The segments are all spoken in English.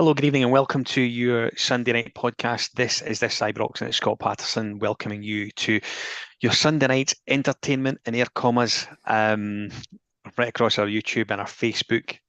Hello, good evening, and welcome to your Sunday night podcast. This is Ibrox, and it's Scott Patterson welcoming you to your Sunday night entertainment in air commas, right across our YouTube and our Facebook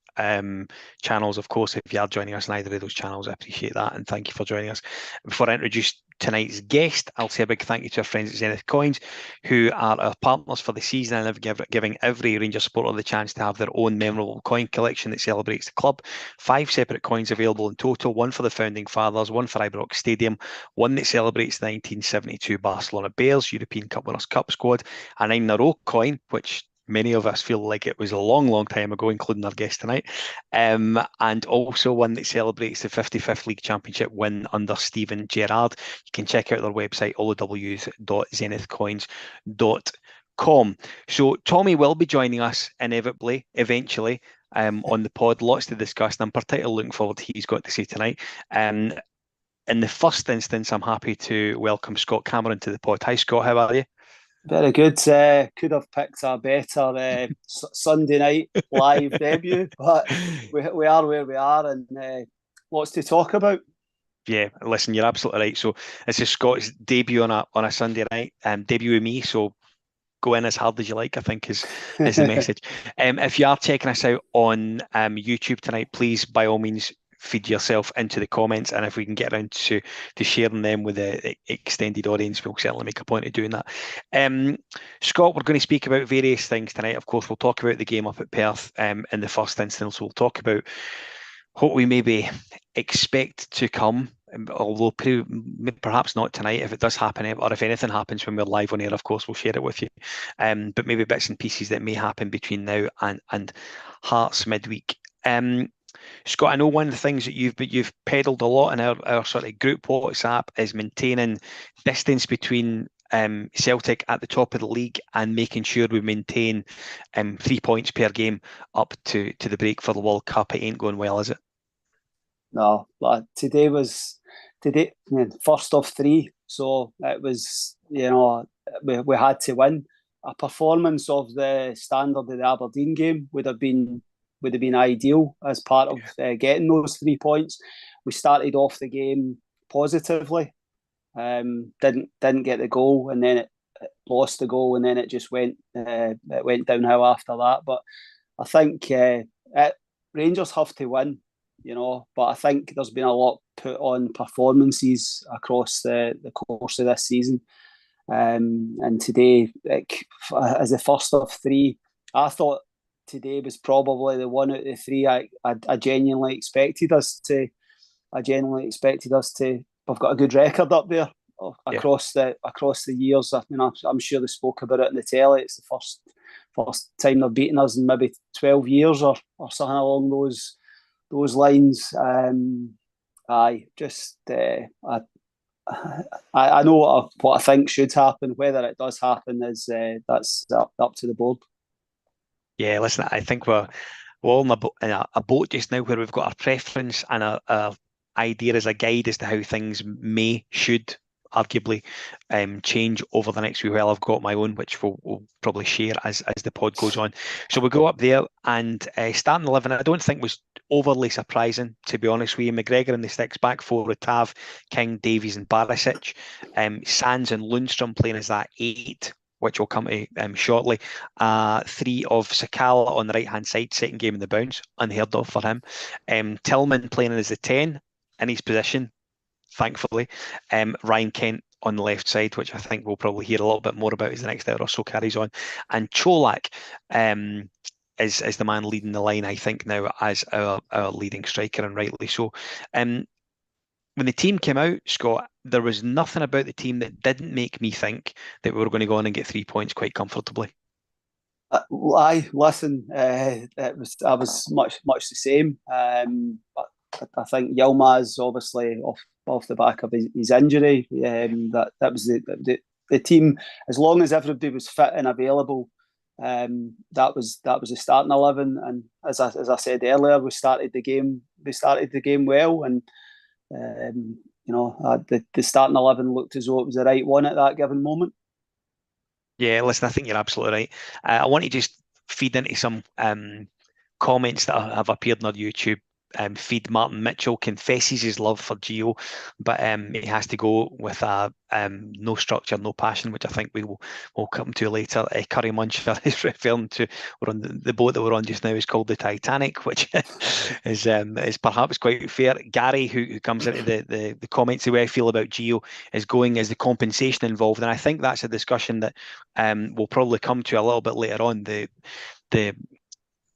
channels. Of course, if you are joining us on either of those channels, I appreciate that, and thank you for joining us. Before I introduce tonight's guest, I'll say a big thank you to our friends at Zenith Coins, who are our partners for the season and giving every Rangers supporter the chance to have their own memorable coin collection that celebrates the club. 5 separate coins available in total, one for the founding fathers, one for Ibrox Stadium, one that celebrates the 1972 Barcelona Bears European Cup Winners' Cup squad, a 9-in-a-row coin, which many of us feel like it was a long, long time ago, including our guest tonight, and also one that celebrates the 55th League Championship win under Steven Gerrard. You can check out their website, allthews.zenithcoins.com. So Tommy will be joining us inevitably, eventually, on the pod. Lots to discuss, and I'm particularly looking forward to what he's got to say tonight. In the first instance, I'm happy to welcome Scott Cameron to the pod. Hi, Scott. How are you? Very good. Could have picked a better Sunday night live debut, but we are where we are, and lots to talk about. Yeah, listen, you're absolutely right. So this is Scott's debut on a Sunday night, debut with me. So go in as hard as you like, I think is the message. If you are checking us out on YouTube tonight, please by all means feed yourself into the comments, and if we can get around to sharing them with the extended audience, we'll certainly make a point of doing that. Scott, we're going to speak about various things tonight. Of course, we'll talk about the game up at Perth in the first instance. We'll talk about what we maybe expect to come, although perhaps not tonight. If it does happen, or if anything happens when we're live on air, of course, we'll share it with you. But maybe bits and pieces that may happen between now and Hearts midweek. Scott, I know one of the things that you've peddled a lot in our sort of group WhatsApp is maintaining distance between Celtic at the top of the league and making sure we maintain 3 points per game up to the break for the World Cup. It ain't going well, is it? No, but today, first of 3, so it was, we had to win. A performance of the standard of the Aberdeen game would have been ideal as part of getting those 3 points. We started off the game positively, didn't get the goal, and then it lost the goal, and then it just went downhill after that. But I think Rangers have to win, but I think there's been a lot put on performances across the course of this season. And today, as the first of 3, I thought today was probably the one out of the 3 I genuinely expected us to. We've got a good record up there across the years. I'm sure they spoke about it in the telly. It's the first time they've beaten us in maybe 12 years or something along those lines. I know what I think should happen. Whether it does happen is that's up to the board. Yeah, listen, I think we're all in a boat just now where we've got our preference and our idea as a guide as to how things should arguably change over the next few while. I've got my own, which we'll probably share as the pod goes on. So we'll go up there and starting 11, I don't think was overly surprising, to be honest with you. McGregor in the sticks, back 4 with Tav, King, Davies and Barisic. Sands and Lundstrom playing as that 8, which we'll come to shortly. 3 of Sakala on the right-hand side, second game in the bounce, unheard of for him. Tillman playing as the 10 in his position, thankfully. Ryan Kent on the left side, which I think we'll probably hear a little bit more about as the next hour or so carries on. And Cholak is the man leading the line, I think, now as our leading striker, and rightly so. When the team came out, Scott, there was nothing about the team that didn't make me think that we were going to go on and get 3 points quite comfortably. Listen, I was much the same. I think Yilmaz, obviously off the back of his injury, that was the team. As long as everybody was fit and available, that was the starting 11. And as I said earlier, we started the game well, and the starting 11 looked as though it was the right one at that given moment. Yeah, listen, I think you're absolutely right. I want to just feed into some comments that have appeared on our YouTube feed. Martin Mitchell confesses his love for Gio, but he has to go with a no structure, no passion, which I think we'll come to later. Curry Muncher is referring to, we're on the boat that we're on just now is called the Titanic, which is perhaps quite fair. Gary, who comes into the comments, the way I feel about Gio is going as the compensation involved, and I think that's a discussion that we'll probably come to a little bit later on.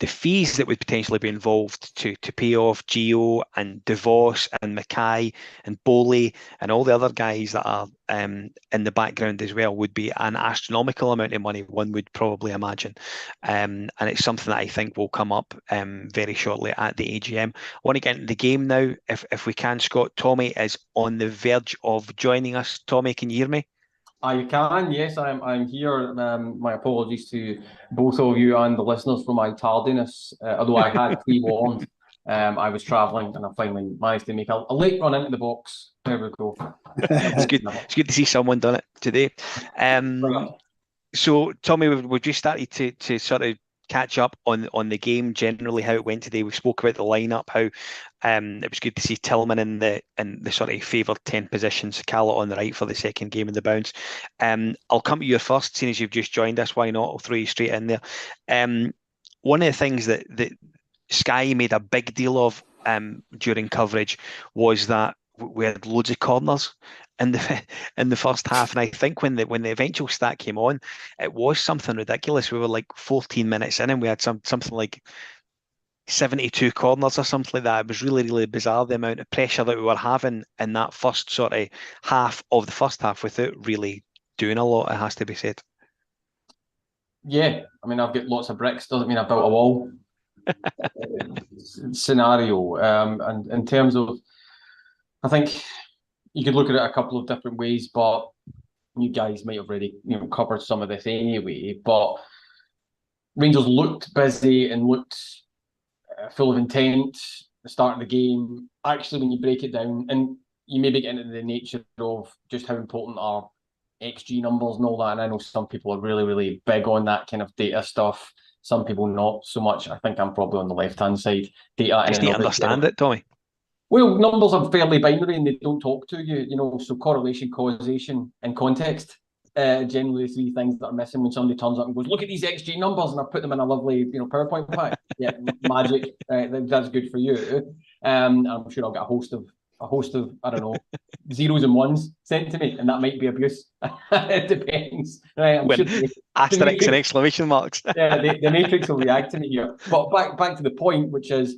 The fees that would potentially be involved to pay off Gio and DeVos and Mackay and Bowley and all the other guys that are in the background as well would be an astronomical amount of money, one would probably imagine. And it's something that I think will come up very shortly at the AGM. I want to get into the game now, if we can, Scott. Tommy is on the verge of joining us. Tommy, can you hear me? I can, yes, I'm here. My apologies to both of you and the listeners for my tardiness. Although I had pre-warned, I was travelling and I finally managed to make a late run into the box. There we go. It's good. It's good to see someone done it today. So, Tommy, we've just started to sort of catch up on the game generally, how it went today. We spoke about the lineup, how it was good to see Tillman in the sort of favoured 10 positions, Callot on the right for the second game in the bounce. I'll come to you first, seeing as you've just joined us. Why not? I'll throw you straight in there. One of the things that Sky made a big deal of during coverage was that we had loads of corners in the first half, and I think when the eventual stat came on, it was something ridiculous. We were like 14 minutes in, and we had something like 72 corners or something like that. It was really, really bizarre, the amount of pressure that we were having in that first sort of half of the first half without really doing a lot, it has to be said. Yeah, I mean, I've got lots of bricks, doesn't mean I built a wall. Scenario. And in terms of, I think you could look at it a couple of different ways, but you guys might have already covered some of this anyway. But Rangers looked busy and looked full of intent at the start of the game. Actually, when you break it down, and you maybe get into the nature of just how important are XG numbers and all that, and I know some people are really, really big on that kind of data stuff. Some people not so much. I think I'm probably on the left-hand side. Data. Just need to understand it, Tommy. Well, numbers are fairly binary and they don't talk to you, so correlation, causation, and context. Generally the three things that are missing when somebody turns up and goes, look at these XG numbers, and I put them in a lovely, PowerPoint pack. Yeah, magic. That's good for you. I'm sure I'll get a host of I don't know, zeros and ones sent to me, and that might be abuse. It depends. Right, asterisks and exclamation marks. Yeah, the matrix will react to me here. But back to the point, which is,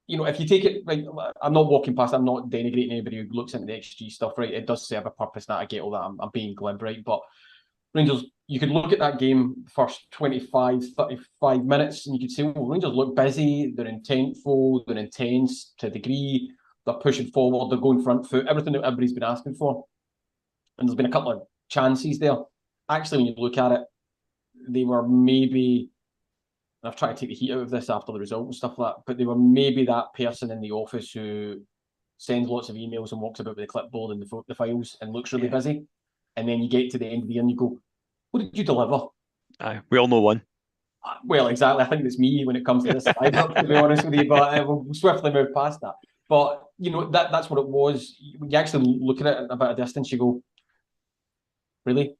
if you take it, right, I'm not walking past, I'm not denigrating anybody who looks into the XG stuff, right? It does serve a purpose, that I get all that, I'm being glib, right? But Rangers, you could look at that game first 25, 35 minutes, and you could say, well, Rangers look busy, they're intentful, they're intense to a degree, they're pushing forward, they're going front foot, everything that everybody's been asking for. And there's been a couple of chances there. Actually, when you look at it, they were maybe, I've tried to take the heat out of this after the result and stuff like that, but they were maybe that person in the office who sends lots of emails and walks about with the clipboard and the files and looks really busy. And then you get to the end of the year and you go, what did you deliver? We all know one. Well, exactly. I think it's me when it comes to this, to be honest with you, but we'll swiftly move past that. But, that's what it was. When you actually look at it at a bit of distance, you go, really?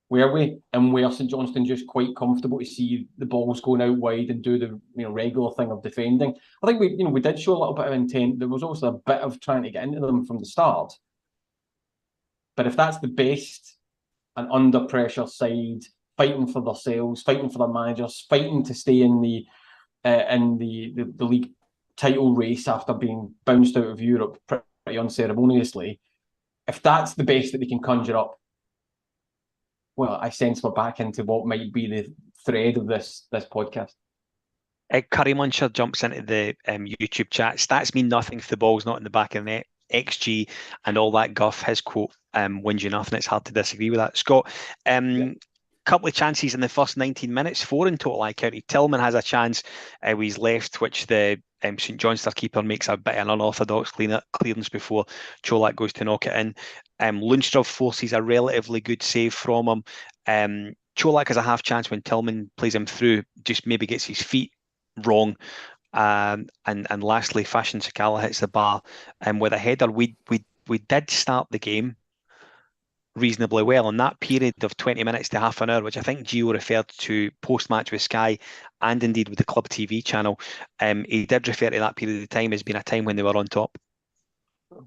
Were we? And were St Johnstone just quite comfortable to see the balls going out wide and do the regular thing of defending? I think we did show a little bit of intent. There was also a bit of trying to get into them from the start. But if that's the best and under pressure side, fighting for themselves, fighting for their managers, fighting to stay in the league title race after being bounced out of Europe pretty unceremoniously, if that's the best that they can conjure up, well, I sense we're back into what might be the thread of this podcast. Curry Muncher jumps into the YouTube chat. Stats mean nothing if the ball's not in the back of the net. XG and all that guff. His quote wins you nothing. It's hard to disagree with that. Scott, couple of chances in the first 19 minutes, 4 in total. I counted. Tillman has a chance with his left, which the St Johnstone keeper makes a bit of an unorthodox clearance before Cholak goes to knock it in. Lundstrom forces a relatively good save from him. Cholak has a half chance when Tillman plays him through, just maybe gets his feet wrong And lastly, Fashion Sakala hits the bar with a header. We did start the game reasonably well in that period of 20 minutes to half an hour, which I think Gio referred to post-match with Sky and indeed with the club TV channel. He did refer to that period of time as being a time when they were on top.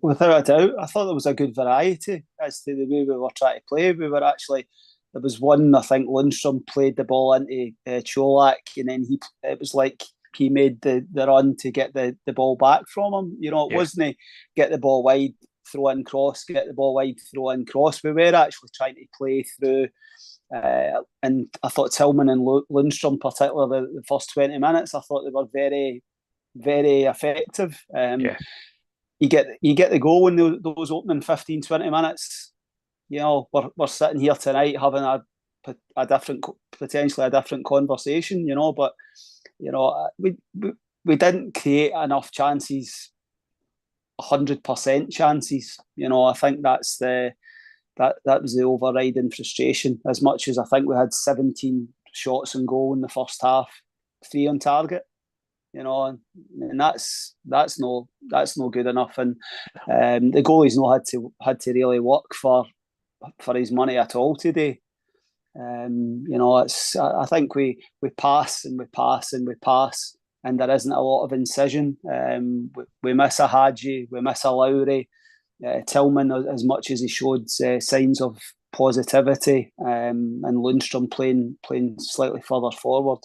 Without a doubt, I thought there was a good variety as to the way we were trying to play. We were actually, there was one, I think Lundstrom played the ball into Cholak, and then it was like he made the run to get the ball back from him. You know, it wasn't get the ball wide, throw in cross, get the ball wide, throw in cross. We were actually trying to play through, and I thought Tillman and Lundstrom, particularly the first 20 minutes, I thought they were very, very effective. You get the goal in those opening 15, 20 minutes. You know, we're sitting here tonight having potentially a different conversation, you know, but, you know, we didn't create enough chances, 100% chances. You know, I think that was the overriding frustration. As much as I think we had 17 shots on goal in the first half, 3 on target. You know, and that's no good enough. And the goalie's not had to really work for his money at all today. You know, I think we pass and we pass and we pass, and there isn't a lot of incision. We miss a Hadji, we miss a Lowry, Tillman, as much as he showed signs of positivity, and Lundstrom playing slightly further forward.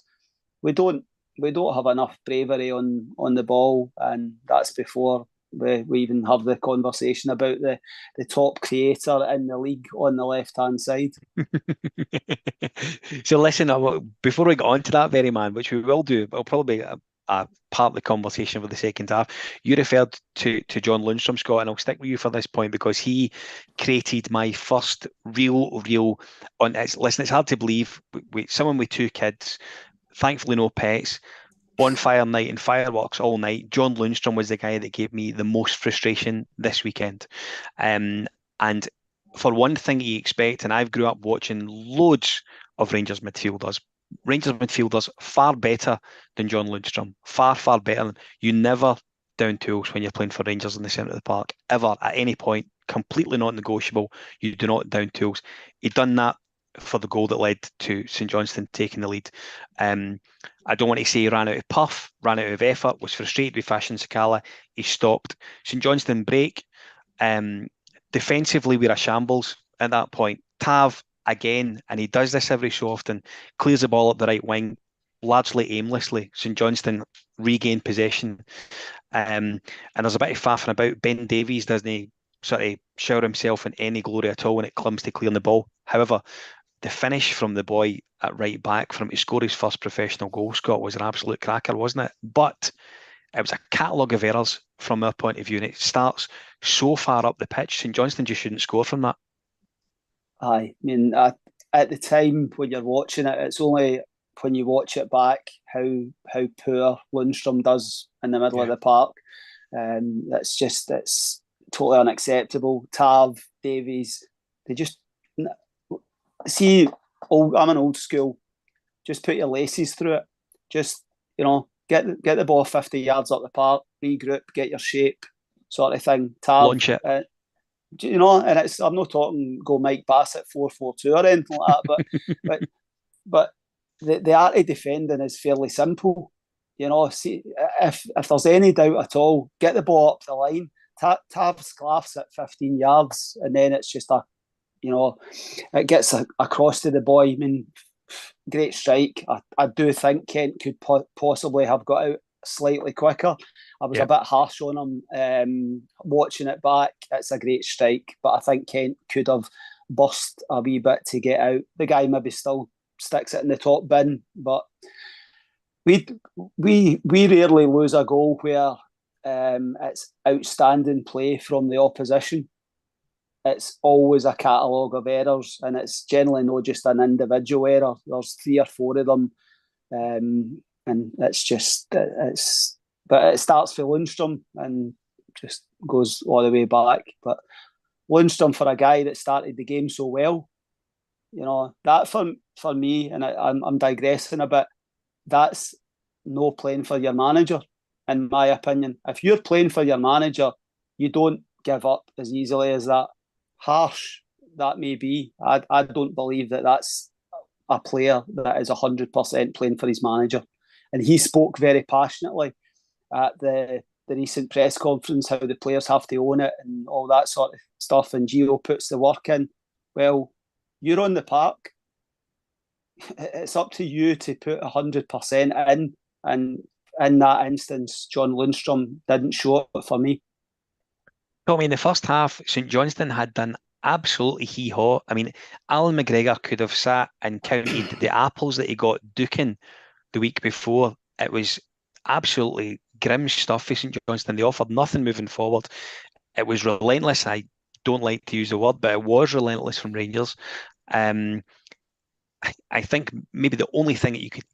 We don't have enough bravery on the ball, and that's before we even have the conversation about the top creator in the league on the left-hand side. So listen, before we get on to that very man, which we will do, it'll probably be a part of the conversation for the second half. You referred to John Lundstrom, Scott, and I'll stick with you for this point because he created my first real on it. Listen, it's hard to believe. Someone with 2 kids, thankfully no pets, bonfire night and fireworks all night. John Lundstrom was the guy that gave me the most frustration this weekend. And for one thing you expect, and I've grew up watching loads of Rangers midfielders. Rangers midfielders far better than John Lundstrom. Far better. You never down tools when you're playing for Rangers in the centre of the park, ever, at any point. Completely not negotiable. You do not down tools. He'd done that for the goal that led to St Johnstone taking the lead. I don't want to say he ran out of puff, ran out of effort, was frustrated with Fashion Sakala. He stopped. St Johnstone break. Defensively, we're a shambles at that point. Tav, again, and he does this every so often, clears the ball up the right wing, largely aimlessly. St Johnstone regain possession. And there's a bit of faffing about. Ben Davies doesn't sort of shower himself in any glory at all when it comes to clearing the ball. However, the finish from the boy at right back for him to score his first professional goal, Scott, was an absolute cracker, wasn't it? But it was a catalogue of errors from our point of view, and it starts so far up the pitch. St Johnstone just shouldn't score from that. I mean, at the time when you're watching it, it's only when you watch it back how poor Lundstrom does in the middle of the park. It's totally unacceptable. Tav, Davies, they just see. I'm an old school. Just put your laces through it. Just, you know, get the ball 50 yards up the park, regroup, get your shape, sort of thing. Tav, launch it. You know, and I'm not talking go Mike Bassett 4-4-2 or anything like that, but the art of defending is fairly simple. You know, see if there's any doubt at all, get the ball up the line. Tav's claffs at 15 yards, and then it's just it gets across to the boy. I mean, great strike. I do think Kent could possibly have got out slightly quicker. I was a bit harsh on him watching it back. It's a great strike, but I think Kent could have burst a wee bit to get out. The guy maybe still sticks it in the top bin, but we rarely lose a goal where it's outstanding play from the opposition. It's always a catalogue of errors, and it's generally not just an individual error. There's 3 or 4 of them, and but it starts for Lundstrom and just goes all the way back. But Lundstrom, for a guy that started the game so well, you know, that for me, and I'm digressing a bit, that's no playing for your manager, in my opinion. If you're playing for your manager, you don't give up as easily as that. Harsh that may be, I don't believe that that's a player that is 100% playing for his manager. And he spoke very passionately at the recent press conference, how the players have to own it and all that sort of stuff, and Gio puts the work in. Well, you're on the park. It's up to you to put 100% in, and in that instance, John Lundstrom didn't show it for me. Tommy, in the first half, St Johnstone had done absolutely hee-haw. I mean, Alan McGregor could have sat and counted the apples that he got duking the week before. It was absolutely grim stuff for St Johnstone. They offered nothing moving forward. It was relentless. I don't like to use the word, but it was relentless from Rangers. I think maybe the only thing that you could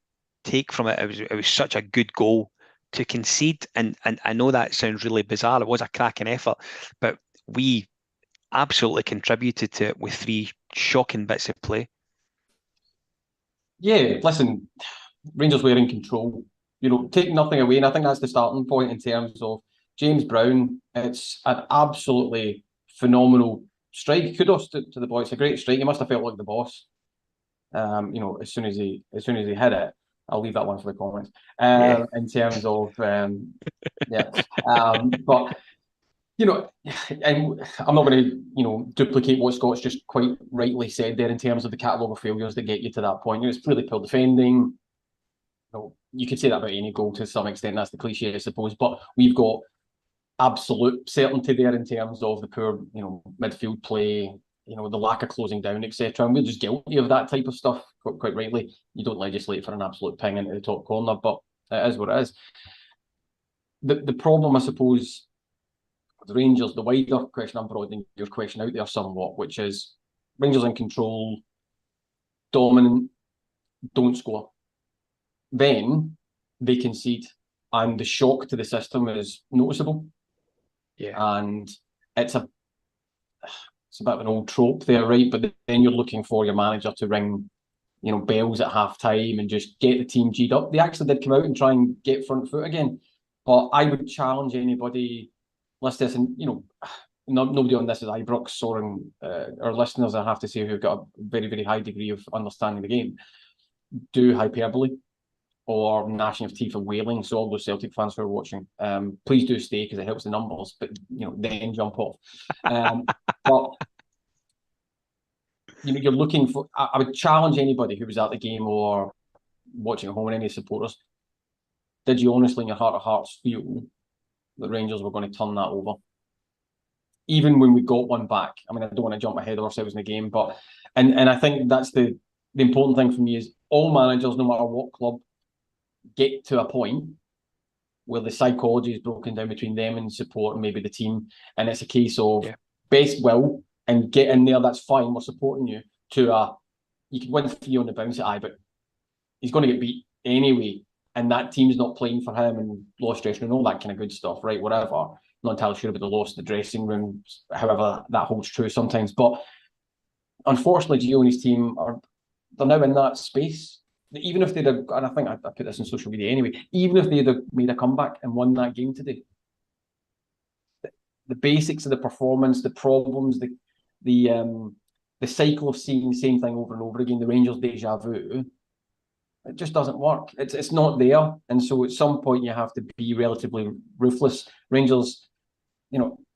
take from it, it was such a good goal to concede. And I know that sounds really bizarre. It was a cracking effort, but we absolutely contributed to it with 3 shocking bits of play. Yeah, listen, Rangers were in control. Take nothing away, and I think that's the starting point in terms of James Brown. It's an absolutely phenomenal strike. Kudos to the boy. It's a great strike. He must have felt like the boss. As soon as he hit it. I'll leave that one for the comments. In terms of but and I'm not going to duplicate what Scott's just quite rightly said there in terms of the catalogue of failures that get you to that point. It's really poor defending. You could say that about any goal to some extent. That's the cliche, I suppose. But we've got absolute certainty there in terms of the poor, midfield play, the lack of closing down, etc. And we're just guilty of that type of stuff, quite rightly. You don't legislate for an absolute ping into the top corner, but it is what it is. The problem, I suppose, the Rangers, the wider question, I'm broadening your question out there somewhat, which is Rangers in control, dominant, don't score. Then they concede, and the shock to the system is noticeable. Yeah. And it's a bit of an old trope there, right? But then you're looking for your manager to ring, bells at half time and just get the team G'd up. They actually did come out and try and get front foot again. But I would challenge anybody listening, nobody on this is Ibrox or our listeners, I have to say, who've got a very, very high degree of understanding the game, do hyperbole or gnashing of teeth and wailing. So all those Celtic fans who are watching, please do stay because it helps the numbers, but then jump off. But you're looking for. I would challenge anybody who was at the game or watching at home, and any supporters. Did you honestly, in your heart of hearts, feel that Rangers were going to turn that over? Even when we got one back. I mean, I don't want to jump ahead of ourselves in the game, but and I think that's the important thing for me is all managers, no matter what club, get to a point where the psychology is broken down between them and support and maybe the team, and it's a case of best will and get in there. That's fine. We're supporting you. You can win 3 on the bounce at but he's going to get beat anyway, and that team's not playing for him and lost dressing room and all that kind of good stuff, right? Whatever. Not entirely sure about the loss in the dressing room. However, that holds true sometimes. But unfortunately, Gio and his team they're now in that space. Even if they'd have, and I think I put this on social media anyway, even if they'd have made a comeback and won that game today, the basics of the performance, the problems, the cycle of seeing the same thing over and over again, the Rangers deja vu, it just doesn't work. It's not there. And so at some point you have to be relatively ruthless. Rangers,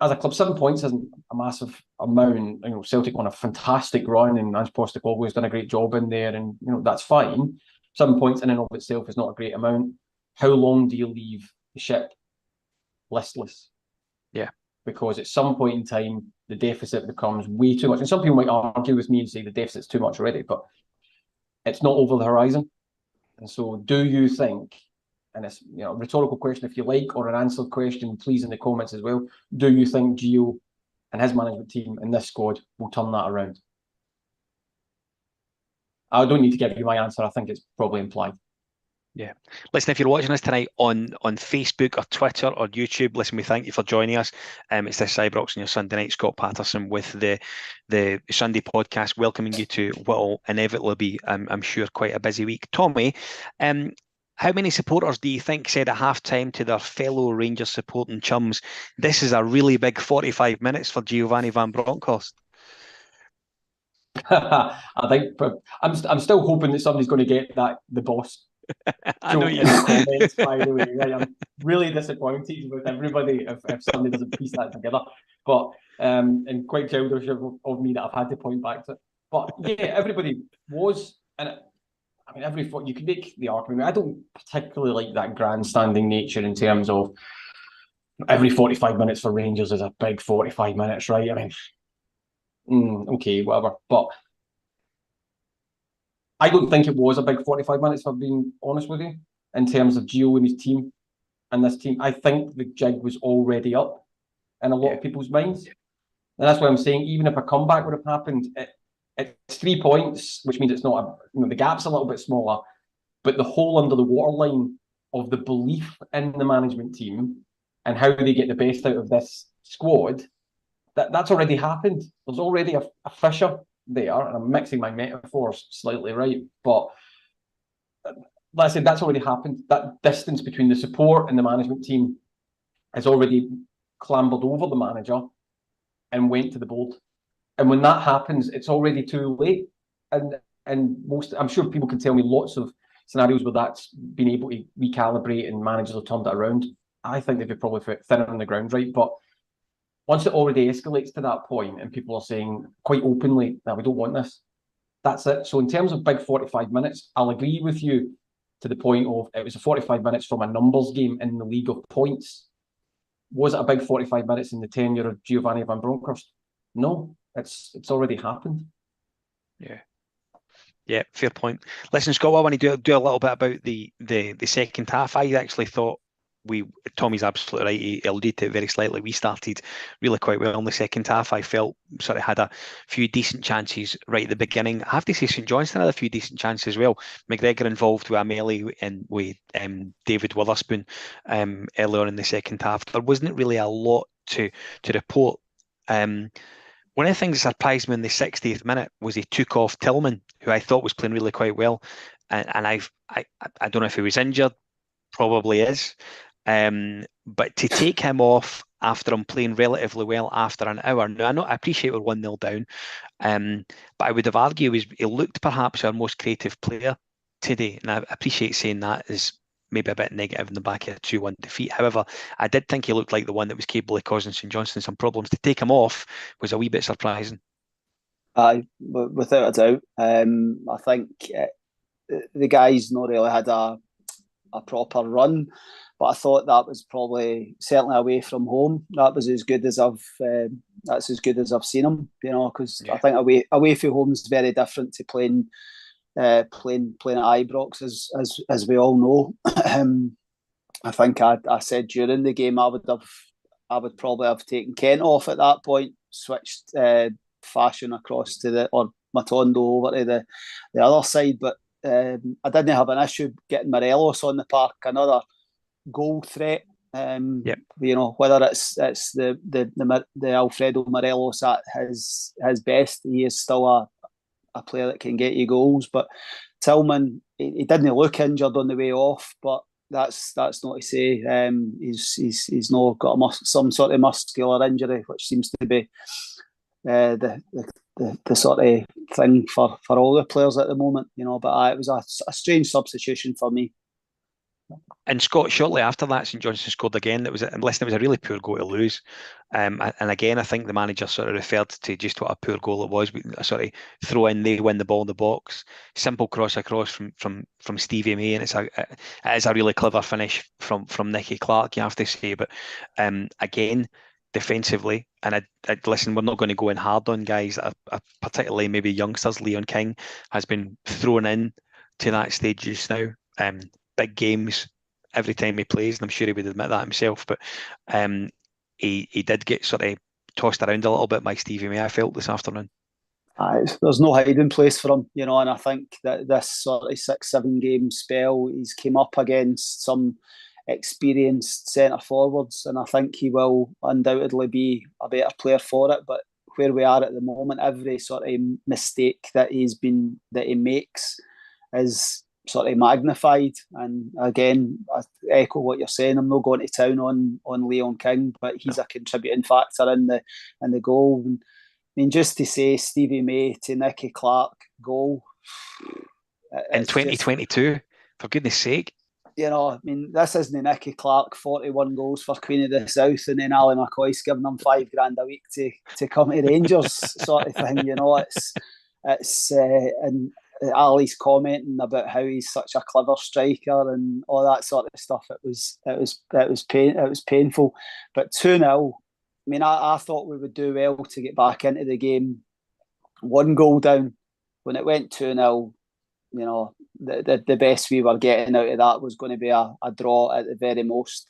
as a club, 7 points isn't a massive amount. Celtic won a fantastic run and Ange Postecoglou has done a great job in there, and that's fine. 7 points in and of itself is not a great amount. How long do you leave the ship listless? Yeah. Because at some point in time, the deficit becomes way too much. And some people might argue with me and say the deficit's too much already, but it's not over the horizon. And so do you think, and it's a rhetorical question if you like, or an answered question, please in the comments as well, do you think Gio and his management team and this squad will turn that around? I don't need to give you my answer. I think it's probably implied. Yeah. Listen, if you're watching us tonight on Facebook or Twitter or YouTube, listen, we thank you for joining us. It's this Ibrox on your Sunday night. Scott Patterson with the Sunday podcast, welcoming you to what will inevitably be, I'm sure, quite a busy week. Tommy, How many supporters do you think said at half-time to their fellow Rangers supporting chums, this is a really big 45 minutes for Giovanni van Bronckhorst? I think I'm still hoping that somebody's going to get the boss I know joke you. in the comments, by the way. Right? I'm really disappointed with everybody if somebody doesn't piece that together. But and quite childish of me that I've had to point back to it. But yeah, everybody was, and I mean, you can make the argument. I don't particularly like that grandstanding nature in terms of every 45 minutes for Rangers is a big 45 minutes, right? I mean, okay, whatever. But I don't think it was a big 45 minutes, if I'm being honest with you, in terms of Gio and his team and this team. I think the jig was already up in a lot of people's minds. And that's why I'm saying, even if a comeback would have happened, it's 3 points, which means it's not the gap's a little bit smaller, but the hole under the waterline of the belief in the management team and how they get the best out of this squad, that's already happened. There's already a fissure there, and I'm mixing my metaphors slightly, right? But like I said, that's already happened. That distance between the support and the management team has already clambered over the manager and went to the board. And when that happens, it's already too late. And I'm sure people can tell me lots of scenarios where that's been able to recalibrate and managers have turned it around. I think they'd be probably thinner on the ground, right? But once it already escalates to that point and people are saying quite openly that we don't want this, that's it. So in terms of big 45 minutes, I'll agree with you to the point of it was a 45 minutes from a numbers game in the league of points. Was it a big 45 minutes in the tenure of Giovanni van Bronckhorst? No, it's already happened. Yeah, fair point. Listen, Scott, I want to do a little bit about the second half. I actually thought Tommy's absolutely right. He alluded to it very slightly. We started really quite well in the second half. I felt sort of had a few decent chances right at the beginning. I have to say St Johnstone had a few decent chances as well. McGregor involved with a melee and with David Witherspoon earlier in the second half. There wasn't really a lot to report. One of the things that surprised me in the 60th minute was he took off Tillman, who I thought was playing really quite well. And I don't know if he was injured, probably is. But to take him off after him playing relatively well after an hour. Now, I appreciate we're 1-0 down, but I would have argued he looked perhaps our most creative player today. And I appreciate saying that is maybe a bit negative in the back of a 2-1 defeat. However, I did think he looked like the one that was capable of causing St Johnstone some problems. To take him off was a wee bit surprising. Without a doubt. I think the guy's not really had a proper run, but I thought that was probably certainly away from home. That was as good as I've seen him. Because I think away from home is very different to playing at Ibrox, as we all know. I think I said during the game I would probably have taken Kent off at that point, switched Fashion across to or Matondo over to the other side, but I didn't have an issue getting Morelos on the park, another goal threat. Whether it's the Alfredo Morelos at his best, he is still a player that can get you goals. But Tillman, he didn't look injured on the way off, but that's not to say he's not got some sort of muscular injury, which seems to be the sort of thing for all the players at the moment. But it was a strange substitution for me. And Scott, shortly after that, St Johnstone scored again. It was a really poor goal to lose. And again, I think the manager sort of referred to just what a poor goal it was. A sort of throw in, they win the ball in the box. Simple cross across from Stevie May, and it is a really clever finish from Nicky Clark, you have to say. But again, defensively, and I listen, we're not going to go in hard on guys that are particularly maybe youngsters. Leon King has been thrown in to that stage just now. Big games every time he plays, and I'm sure he would admit that himself. But he did get sort of tossed around a little bit by Stevie May, I felt, this afternoon. There's no hiding place for him, and I think that this sort of 6-7 game spell, he's came up against some experienced centre forwards, and I think he will undoubtedly be a better player for it. But where we are at the moment, every sort of mistake that he makes is sort of magnified. And again, I echo what you're saying. I'm not going to town on Leon King, but he's a contributing factor in the goal. And, I mean, just to say Stevie May to Nicky Clark goal in 2022, for goodness sake. You know, I mean, this isn't Nicky Clark 41 goals for Queen of the South, and then Ali McCoy's giving him $5,000 a week to come to Rangers, sort of thing. You know, and Ali's commenting about how he's such a clever striker and all that sort of stuff. It was painful. But 2-0. I mean, I thought we would do well to get back into the game. 1 goal down. When it went 2-0, you know, the best we were getting out of that was going to be a draw at the very most.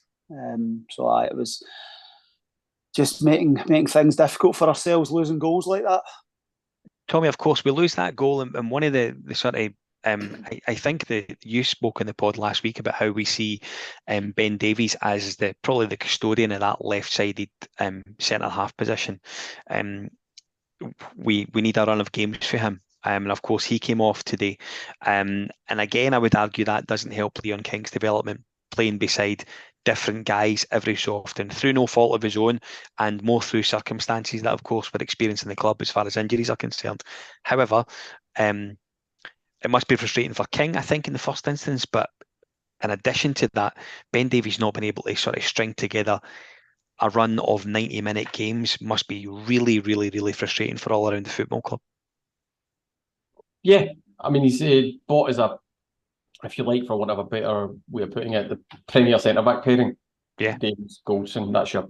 So it was just making things difficult for ourselves, losing goals like that. Tommy, of course, we lose that goal, and one of the sort of I think you spoke in the pod last week about how we see Ben Davies as probably the custodian of that left-sided centre half position. We need a run of games for him. And of course, he came off today. And again, I would argue that doesn't help Leon King's development, playing beside different guys every so often, through no fault of his own, and more through circumstances that, of course, we're experiencing in the club as far as injuries are concerned. However, it must be frustrating for King, I think, in the first instance. But in addition to that, Ben Davies not been able to sort of string together a run of 90-minute games must be really, really, really frustrating for all around the football club. Yeah, I mean, he's bought as a, if you like, for want of a better way of putting it, the premier centre-back pairing. Yeah. Davies, Goldson, that's your...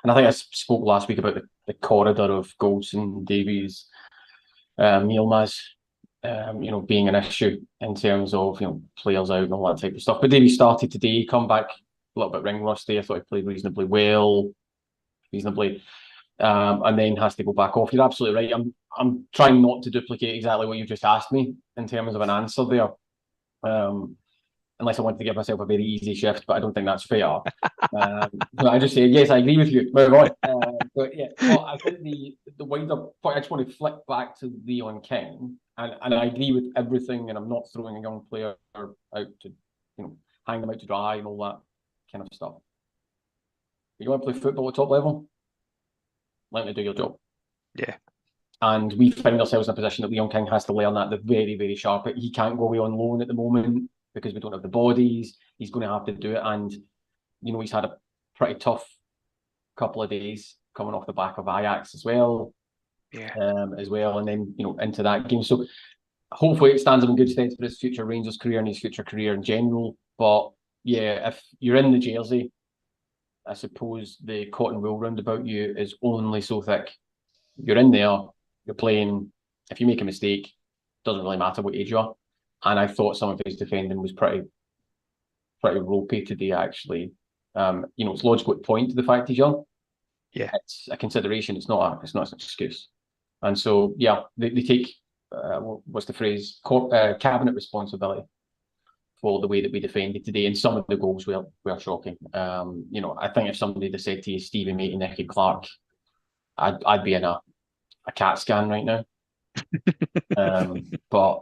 And I think I spoke last week about the corridor of Goldson, Davies, Yilmaz, being an issue in terms of, players out and all that type of stuff. But Davies started today, come back a little bit ring rusty. I thought he played reasonably well, and then has to go back off. You're absolutely right. I'm trying not to duplicate exactly what you just asked me in terms of an answer there, unless I want to give myself a very easy shift, but I don't think that's fair. So I just say, yes, I agree with you. Move on. But I think the wider point, I just want to flick back to Leon King, and I agree with everything, and I'm not throwing a young player out to, hang them out to dry and all that kind of stuff. But you want to play football at top level? Let me do your job. Yeah. And we find ourselves in a position that Leon King has to learn that they're very, very sharp. He can't go away on loan at the moment because we don't have the bodies. He's going to have to do it. And, he's had a pretty tough couple of days coming off the back of Ajax as well. Yeah. And then, into that game. So hopefully it stands him in good stead for his future Rangers career and his future career in general. But yeah, if you're in the jersey, I suppose the cotton wool round about you is only so thick. You're in there, you're playing. If you make a mistake, doesn't really matter what age you are. And I thought some of his defending was pretty ropey today, actually. It's logical to point to the fact he's young. Yeah, it's a consideration. It's not an excuse. And so, yeah, they take what's the phrase? Cabinet responsibility for the way that we defended today, and some of the goals were shocking. I think if somebody had said to you, Stevie May and Nicky Clark, I'd be in a CAT scan right now. But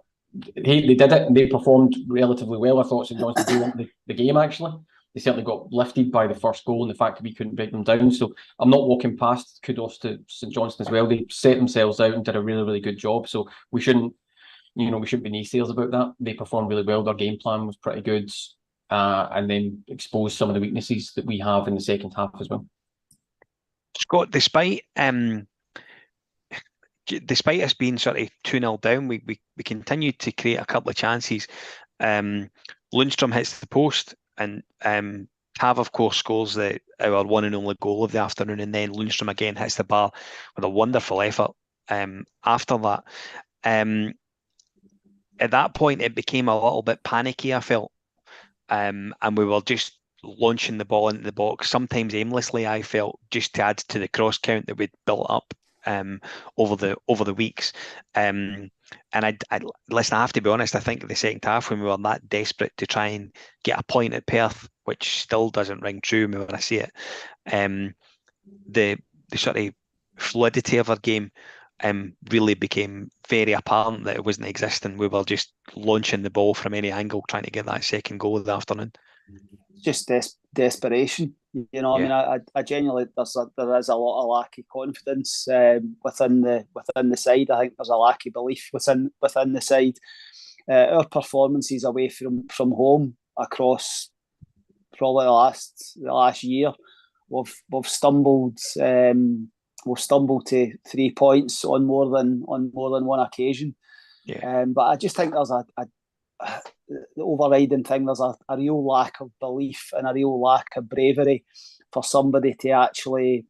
they did it, and they performed relatively well. I thought St Johnstone won the game, actually. They certainly got lifted by the first goal and the fact that we couldn't break them down. So I'm not walking past kudos to St Johnstone as well. They set themselves out and did a really, really good job. So we shouldn't be naysayers about that. They performed really well. Their game plan was pretty good, and then exposed some of the weaknesses that we have in the second half as well. Scott, despite us being sort of 2-0 down, we continued to create a couple of chances. Lundstrom hits the post, and Cav, of course, scores our one and only goal of the afternoon, and then Lundstrom again hits the bar with a wonderful effort after that. At that point, it became a little bit panicky, I felt, and we were just launching the ball into the box, sometimes aimlessly, I felt, just to add to the cross count that we'd built up over the weeks. And listen, I have to be honest, I think the second half, when we were that desperate to try and get a point at Perth, which still doesn't ring true when I see it, the sort of fluidity of our game really became very apparent that it wasn't existing. We were just launching the ball from any angle, trying to get that second goal of the afternoon. Just desperation. You know, Yeah. I mean, I genuinely there is a lot of lack of confidence within the side. I think there's a lack of belief within the side. Our performances away from home across probably the last year, we've stumbled. We've stumbled to 3 points on more than one occasion. Yeah. But I just think there's the overriding thing. There's a real lack of belief and a real lack of bravery for somebody to actually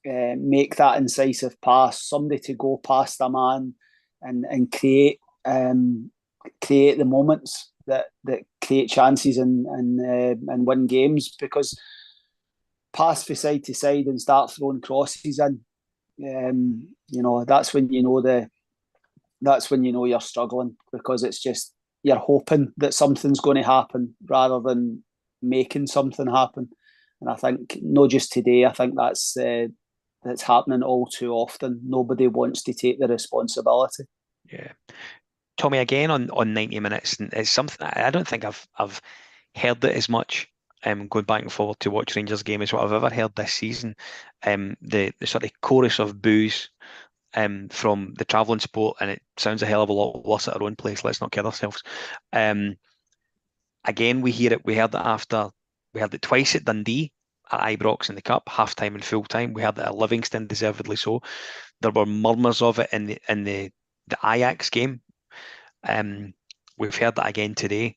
make that incisive pass. Somebody to go past a man and create the moments that create chances and win games. Because pass from side to side and start throwing crosses in. You know, that's when you know you're struggling, because it's just you're hoping that something's going to happen rather than making something happen. And I think not just today. I think that's happening all too often. Nobody wants to take the responsibility. Yeah, Tommy, again on 90 minutes, and it's something I don't think I've heard it as much. Going back and forward to watch Rangers game is what I've ever heard this season. The sort of chorus of boos from the travelling sport, and it sounds a hell of a lot worse at our own place. Let's not kid ourselves. Again, we heard it twice at Dundee, at Ibrox in the Cup, half time and full time. We heard it at Livingston, deservedly so. There were murmurs of it in the Ajax game. We've heard that again today.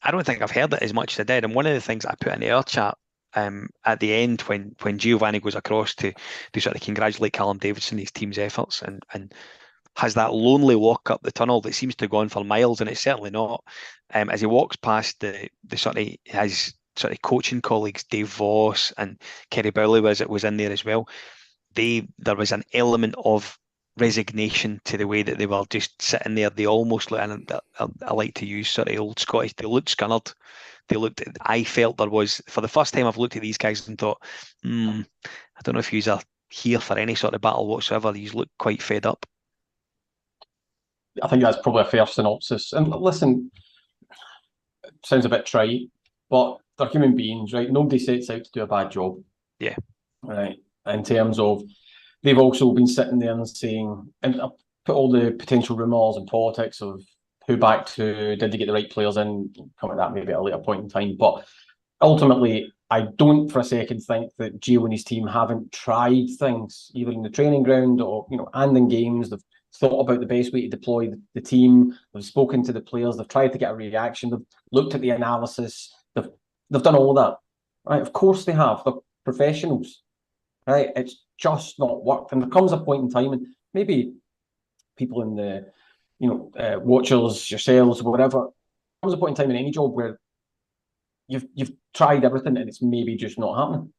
I don't think I've heard it as much as I did. And one of the things I put in our chat at the end when Giovanni goes across to sort of congratulate Callum Davidson, his team's efforts, and has that lonely walk up the tunnel that seems to go on for miles, and it's certainly not. As he walks past the sort of his sort of coaching colleagues, Dave Voss and Kerry Bowley was in there as well. There was an element of resignation to the way that they were just sitting there. They almost looked, and I like to use sort of old Scottish, they looked scunnered. I felt there was, for the first time I've looked at these guys and thought, I don't know if yous are here for any sort of battle whatsoever. Yous look quite fed up. I think that's probably a fair synopsis. And listen, it sounds a bit trite, but they're human beings, right? Nobody sets out to do a bad job. Yeah. Right. In terms of, they've also been sitting there and saying, and I put all the potential rumours and politics of who backed who, did they get the right players in, come at that maybe at a later point in time. But ultimately, I don't for a second think that Gio and his team haven't tried things, either in the training ground or, and in games. They've thought about the best way to deploy the team. They've spoken to the players. They've tried to get a reaction. They've looked at the analysis. They've done all that, right? Of course they have. They're professionals, right? It's just not worked. And there comes a point in time, and maybe people in the, watchers, yourselves, whatever, there comes a point in time in any job where you've tried everything and it's maybe just not happening,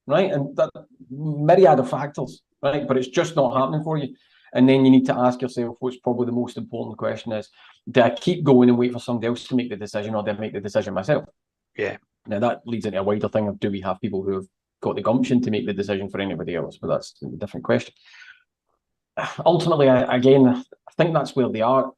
right? And that myriad of factors, right? But it's just not happening for you. And then you need to ask yourself, what's probably the most important question is, do I keep going and wait for somebody else to make the decision, or do I make the decision myself? Yeah. Now that leads into a wider thing of, do we have people who have got the gumption to make the decision for anybody else? But that's a different question. Ultimately, I think that's where they are.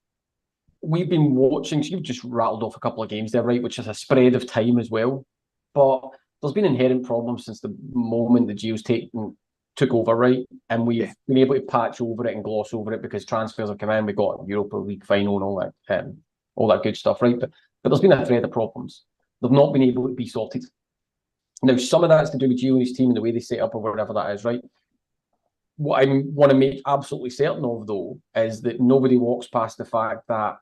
We've been watching, so you've just rattled off a couple of games there, right, which is a spread of time as well. But there's been inherent problems since the moment the Gio's took over, right? And we've been able to patch over it and gloss over it because transfers have come in. We got Europa League final and all that good stuff, right? But there's been a thread of problems. They've not been able to be sorted. Now, some of that's to do with Gio and his team and the way they set up or whatever that is, right? What I want to make absolutely certain of, though, is that nobody walks past the fact that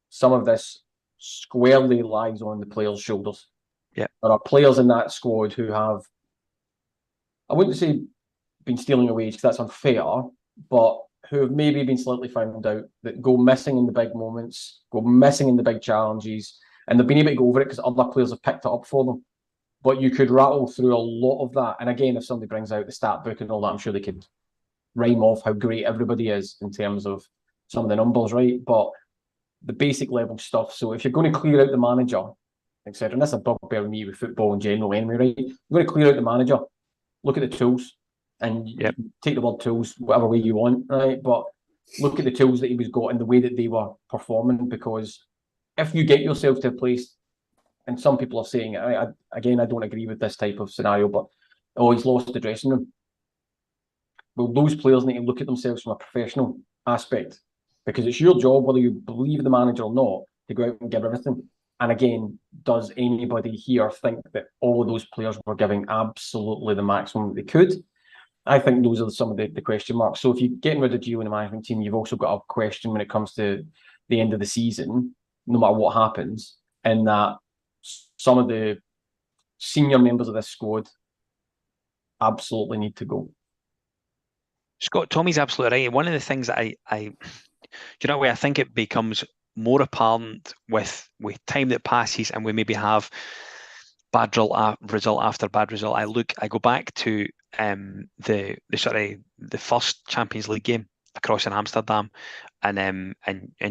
some of this squarely lies on the players' shoulders. Yeah. There are players in that squad who have, I wouldn't say been stealing a wage because that's unfair, but who have maybe been slightly found out, that go missing in the big moments, go missing in the big challenges, and they've been able to go over it because other players have picked it up for them. But you could rattle through a lot of that. And again, if somebody brings out the stat book and all that, I'm sure they could rhyme off how great everybody is in terms of some of the numbers, right? But the basic level stuff. So if you're going to clear out the manager, etc., and that's a bugbear with me with football in general anyway, right? You're going to clear out the manager, look at the tools. And you can take the word tools whatever way you want, right? But look at the tools that he was got and the way that they were performing, because if you get yourself to a place, and some people are saying, I don't agree with this type of scenario, but he's lost the dressing room. Well, those players need to look at themselves from a professional aspect, because it's your job, whether you believe the manager or not, to go out and give everything. And again, does anybody here think that all of those players were giving absolutely the maximum they could? I think those are some of the question marks. So if you're getting rid of Gio in the management team, you've also got a question when it comes to the end of the season, no matter what happens, in that some of the senior members of this squad absolutely need to go. Scott, Tommy's absolutely right. One of the things that do you know where I think it becomes more apparent with time that passes, and we maybe have bad result after bad result. I go back to the first Champions League game across in Amsterdam, and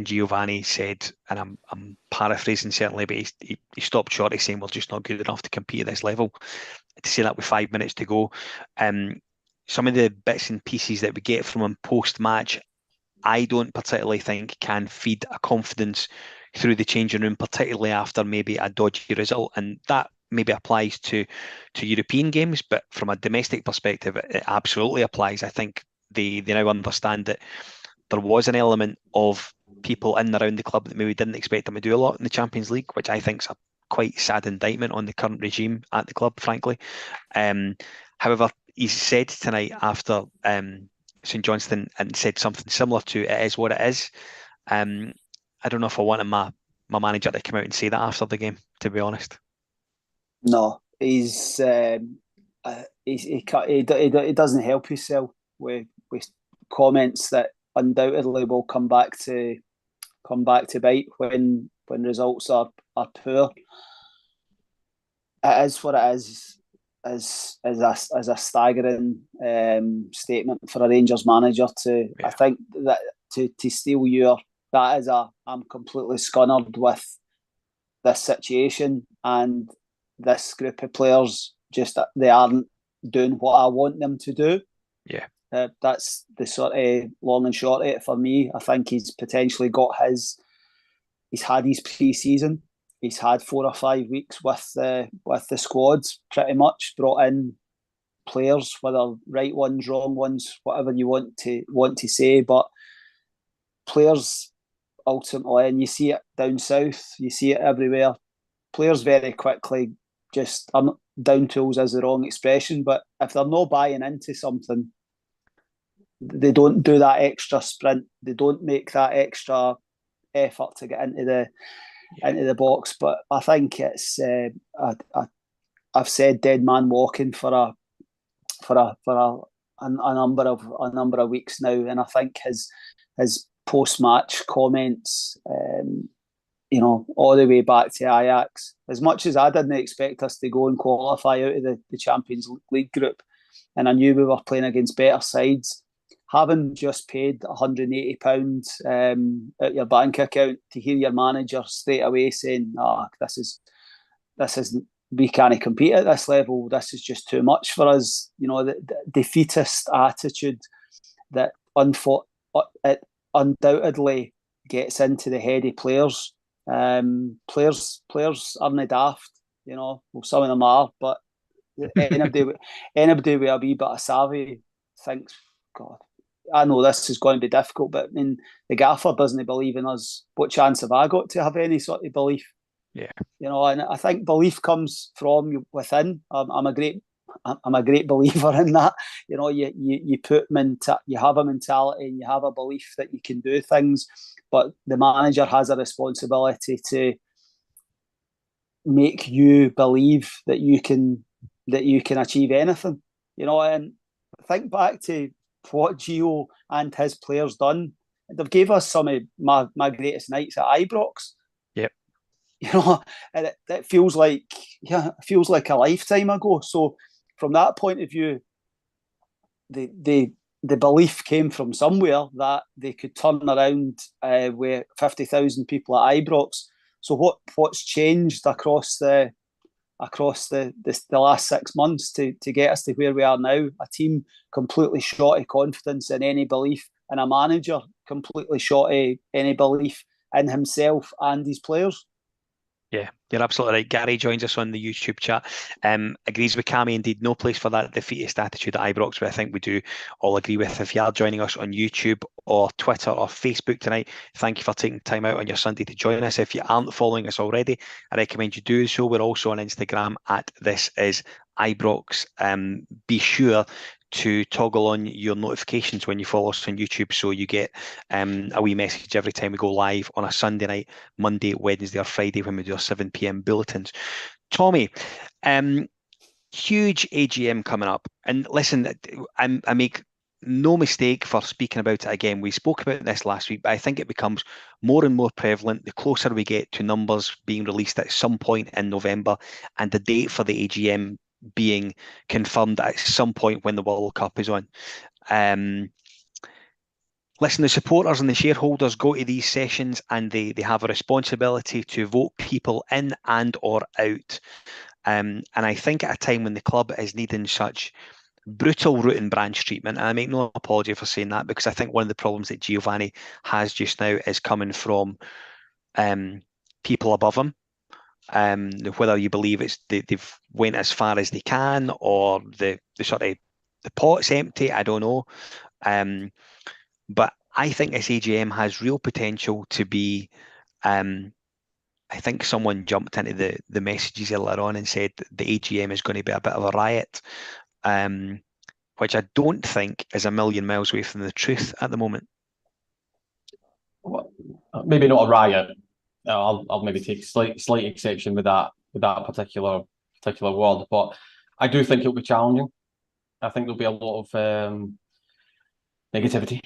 Giovanni said, and I'm paraphrasing certainly, but he stopped short of saying we're just not good enough to compete at this level. To say that with 5 minutes to go, some of the bits and pieces that we get from him post-match, I don't particularly think can feed a confidence through the changing room, particularly after maybe a dodgy result. And that maybe applies to European games, but from a domestic perspective, it absolutely applies. I think they now understand that there was an element of people in and around the club that maybe didn't expect them to do a lot in the Champions League, which I think is a quite sad indictment on the current regime at the club, frankly. However, he said tonight after St Johnstone and said something similar to "it is what it is." I don't know if I wanted my manager to come out and say that after the game, to be honest. No, he doesn't help himself with comments that undoubtedly will come back to bite when results are poor. It is what it is. As a staggering statement for a Rangers manager to, I think that to steal I'm completely scunnered with this situation, and this group of players they aren't doing what I want them to do. Yeah. That's the sort of long and short of it for me. I think he's potentially he's had his pre-season. He's had 4 or 5 weeks with the squads, pretty much brought in players, whether right ones, wrong ones, whatever you want to say, but players ultimately, and you see it down south, you see it everywhere. Players very quickly down tools is the wrong expression, but if they're not buying into something, they don't do that extra sprint. They don't make that extra effort to get into the box. But I think it's I've said dead man walking for a number of weeks now, and I think his post match comments, all the way back to Ajax, as much as I didn't expect us to go and qualify out of the Champions League group, and I knew we were playing against better sides, having just paid £180 at your bank account, to hear your manager straight away saying, this isn't, we can't compete at this level, this is just too much for us, the defeatist attitude that it undoubtedly gets into the head of players. Players aren't daft, well, some of them are, but anybody with a wee bit of savvy thinks, God, I know this is going to be difficult, but I mean, the gaffer doesn't believe in us. What chance have I got to have any sort of belief? Yeah, and I think belief comes from within. I'm a great believer in that. You you have a mentality and you have a belief that you can do things, but the manager has a responsibility to make you believe that you can achieve anything. And think back to what Gio and his players done. They've gave us some of my greatest nights at Ibrox. Yep. And it feels like a lifetime ago. So from that point of view, the belief came from somewhere that they could turn around with 50,000 people at Ibrox. So what's changed across the across the last 6 months to get us to where we are now. A team completely short of confidence in any belief, and a manager completely short of any belief in himself and his players. Yeah, you're absolutely right. Gary joins us on the YouTube chat. Agrees with Cammy, indeed, no place for that defeatist attitude at Ibrox, but I think we do all agree with. If you are joining us on YouTube or Twitter or Facebook tonight, thank you for taking time out on your Sunday to join us. If you aren't following us already, I recommend you do so. We're also on Instagram at This Is Ibrox. Be sure to toggle on your notifications when you follow us on YouTube, so you get a wee message every time we go live on a Sunday night, Monday, Wednesday or Friday when we do our 7 p.m. bulletins. Tommy, huge AGM coming up. And listen, I make no mistake for speaking about it again. We spoke about this last week, but I think it becomes more and more prevalent the closer we get to numbers being released at some point in November and the date for the AGM being confirmed at some point when the World Cup is on. Listen, the supporters and the shareholders go to these sessions and they have a responsibility to vote people in and or out. And I think at a time when the club is needing such brutal root and branch treatment, and I make no apology for saying that, because I think one of the problems that Giovanni has just now is coming from people above him. Whether you believe they've went as far as they can, or the pot's empty, I don't know. But I think this AGM has real potential to be. I think someone jumped into the messages earlier on and said that the AGM is going to be a bit of a riot, which I don't think is a million miles away from the truth at the moment. Well, maybe not a riot. I'll maybe take slight exception with that particular word, but I do think it'll be challenging. I think there'll be a lot of negativity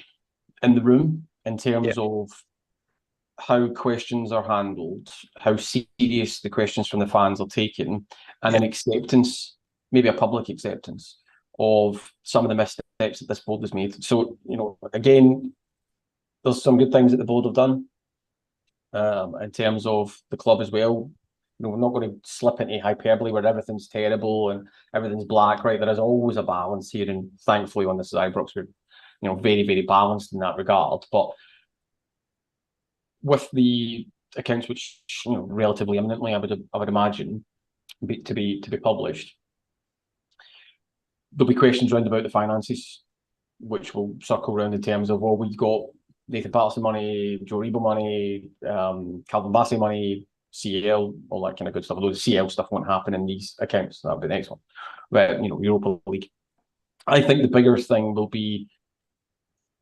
in the room in terms of how questions are handled, how serious the questions from the fans are taken, and an acceptance, maybe a public acceptance of some of the missteps that this board has made. So, again, there's some good things that the board have done in terms of the club as well. We're not going to slip into hyperbole where everything's terrible and everything's black, right? There is always a balance here, and thankfully on this Ibrox, we're very, very balanced in that regard. But with the accounts, which relatively imminently, I would imagine, to be published, there'll be questions around about the finances, which will circle around in terms of, well, we've got Nathan Patterson money, Joe Rebo money, Calvin Bassey money, CAL, all that kind of good stuff. Although the CAL stuff won't happen in these accounts, that'll be the next one. But Europa League. I think the bigger thing will be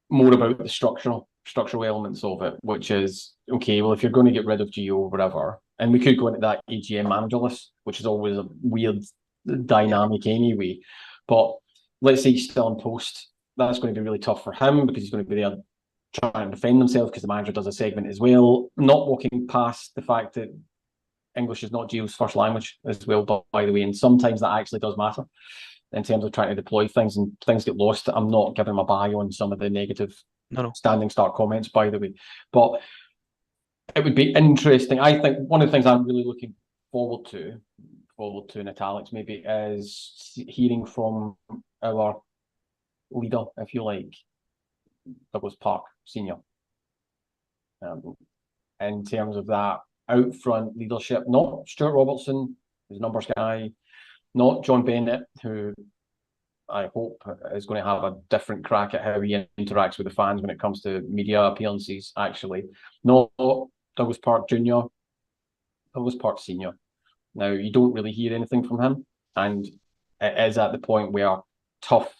more about the structural elements of it, which is, okay, well, if you're going to get rid of Gio or whatever, and we could go into that AGM managerless, which is always a weird dynamic anyway. But let's say he's still in post. That's going to be really tough for him because he's going to be there trying to defend himself because the manager does a segment as well. Not walking past the fact that English is not Gio's first language as well, by the way, and sometimes that actually does matter in terms of trying to deploy things, and things get lost. I'm not giving my bio on some of the negative standing start comments, by the way, but it would be interesting. I think one of the things I'm really looking forward to in italics maybe is hearing from our leader, if you like, Douglas Park Senior, in terms of that out front leadership. Not Stuart Robertson, who's a numbers guy, not John Bennett, who I hope is going to have a different crack at how he interacts with the fans when it comes to media appearances, actually. Not Douglas Park Jr., Douglas Park Senior. Now, you don't really hear anything from him, and it is at the point where tough,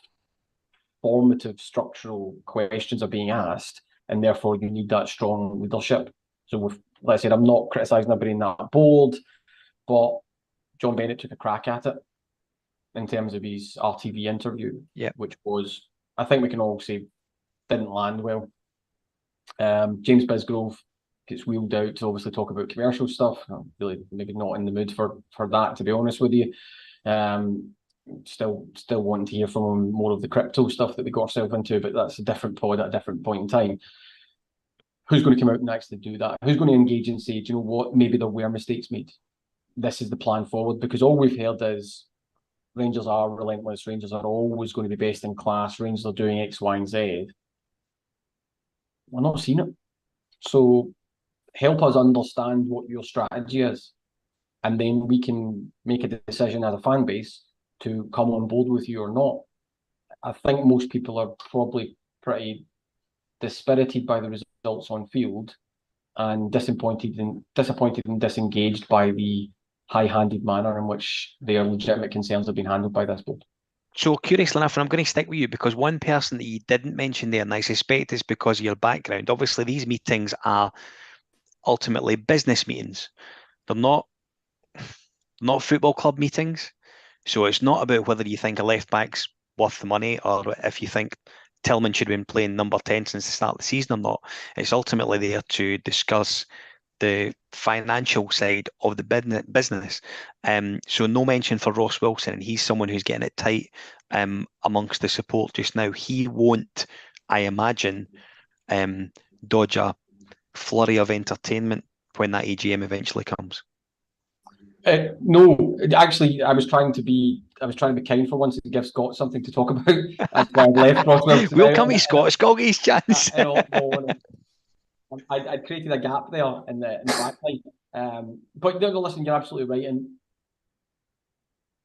formative, structural questions are being asked, and therefore you need that strong leadership. So, like I said, I'm not criticising anybody in that board, but John Bennett took a crack at it in terms of his RTV interview, which was, I think we can all say, didn't land well. James Bisgrove gets wheeled out to obviously talk about commercial stuff. I'm really maybe not in the mood for that, to be honest with you. Still wanting to hear from him more of the crypto stuff that we got ourselves into, but that's a different pod at a different point in time. Who's going to come out and actually do that? Who's going to engage and say, do you know what, maybe there were mistakes made? this is the plan forward, because all we've heard is Rangers are relentless, Rangers are always going to be best in class, Rangers are doing X, Y, and Z. We're not seeing it. So help us understand what your strategy is, and then we can make a decision as a fan base to come on board with you or not. I think most people are probably pretty dispirited by the results on field and disappointed and disengaged by the high-handed manner in which their legitimate concerns have been handled by this board. So curiously enough, and I'm going to stick with you because one person that you didn't mention there, and I suspect it's because of your background, obviously these meetings are ultimately business meetings. They're not football club meetings. So it's not about whether you think a left back's worth the money or if you think Tillman should have been playing number 10 since the start of the season or not. It's ultimately there to discuss the financial side of the business. So no mention for Ross Wilson, and he's someone who's getting it tight amongst the support just now. He won't, I imagine, dodge a flurry of entertainment when that AGM eventually comes. No, actually, I was trying to be kind for once and give Scott something to talk about. That's why I left Ross Wilson. We'll come to Scott. Scott gets his chance. I'd created a gap there in the back line. But no, listen, you're absolutely right. And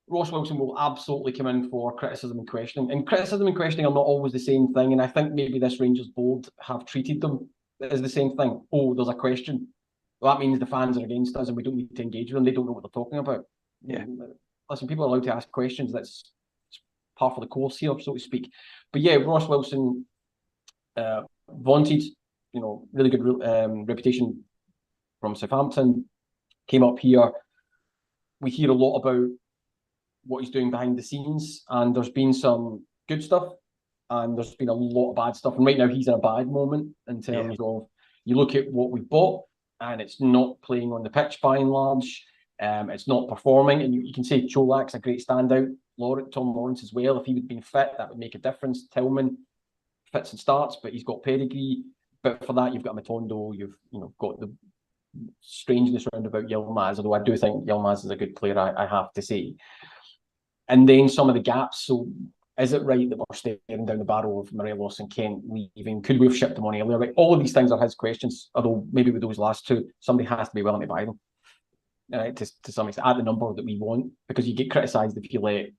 Ross Wilson will absolutely come in for criticism and questioning. And criticism and questioning are not always the same thing. And I think maybe this Rangers board have treated them as the same thing. Oh, there's a question. Well, that means the fans are against us and we don't need to engage with them. They don't know what they're talking about. Yeah. Listen, people are allowed to ask questions. That's part of the course here, so to speak. But yeah, Ross Wilson vaunted, really good reputation from Southampton, came up here. We hear a lot about what he's doing behind the scenes, and there's been some good stuff and there's been a lot of bad stuff. And right now he's in a bad moment in terms of, you look at what we bought, and it's not playing on the pitch by and large. It's not performing. And you can say Cholak's a great standout. Tom Lawrence as well. If he would have been fit, that would make a difference. Tillman fits and starts, but he's got pedigree. But for that, you've got Matondo. You've got the strangeness around about Yilmaz, although I do think Yilmaz is a good player, I have to say. And then some of the gaps. So is it right that we're staring down the barrel of Morelos and Kent leaving? Could we have shipped them on earlier? Right? All of these things are his questions, although maybe with those last two, somebody has to be willing to buy them. Right, to some extent, at the number that we want, because you get criticised if you let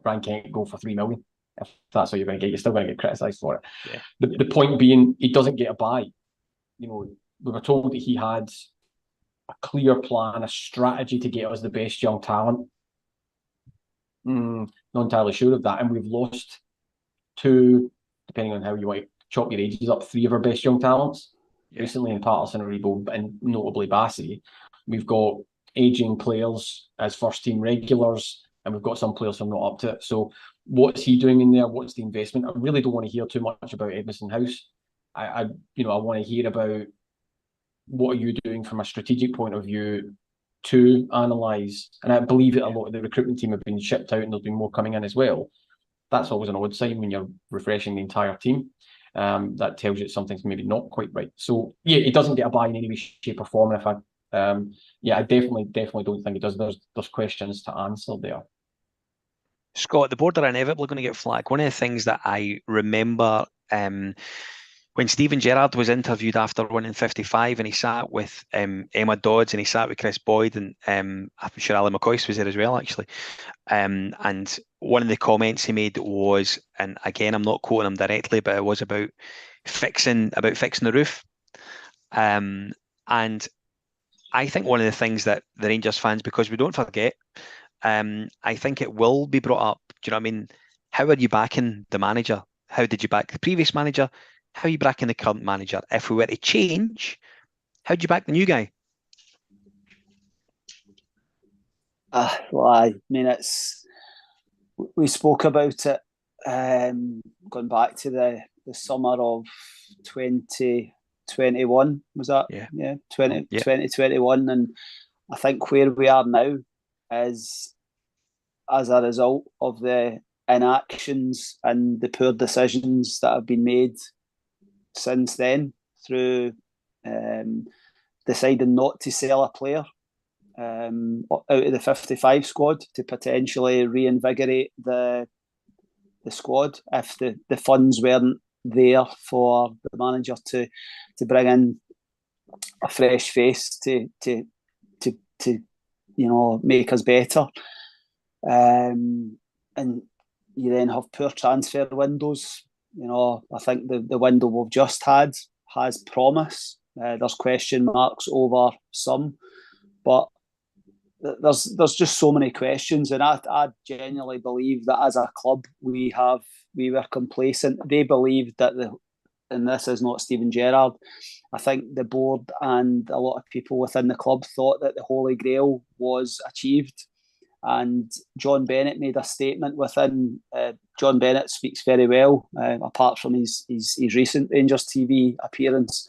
Brian Kent go for 3 million. If that's what you're going to get, you're still going to get criticised for it. Yeah. The point being, he doesn't get a buy. We were told that he had a clear plan, a strategy to get us the best young talent. Not entirely sure of that, and we've lost 2, depending on how you want to chop your ages up, 3 of our best young talents recently in Patterson, Aribo, and notably Bassey. We've got aging players as first team regulars, and we've got some players who are not up to it. So what's he doing in there? What's the investment? I really don't want to hear too much about Edmiston House. I want to hear about what are you doing from a strategic point of view to analyse. And I believe that a lot of the recruitment team have been shipped out and there's been more coming in as well. That's always an odd sign when you're refreshing the entire team. That tells you something's maybe not quite right. So yeah, it doesn't get a buy in any way, shape or form. And I definitely don't think it does. There's questions to answer there. Scott, the board are inevitably going to get flack. One of the things that I remember when Stephen Gerrard was interviewed after winning 55, and he sat with Emma Dodds and he sat with Chris Boyd, and I'm sure Ali McCoist was there as well, actually. And one of the comments he made was, and again, I'm not quoting him directly, but it was about fixing the roof. And I think one of the things that the Rangers fans, because we don't forget, I think it will be brought up. Do you know what I mean? How are you backing the manager? How did you back the previous manager? How are you backing the current manager? If we were to change, how do you back the new guy? Well, I mean, we spoke about it going back to the summer of 2021, was that? Yeah, 2021. And I think where we are now is as a result of the inactions and the poor decisions that have been made since then, through deciding not to sell a player out of the 55 squad to potentially reinvigorate the squad if the funds weren't there for the manager to bring in a fresh face to make us better. And you then have poor transfer windows. I think the window we've just had has promise. There's question marks over some, but there's just so many questions, and I genuinely believe that as a club we were complacent. They believed that and this is not Steven Gerrard, I think the board and a lot of people within the club thought that the Holy Grail was achieved. And John Bennett made a statement within. John Bennett speaks very well, apart from his recent Rangers TV appearance,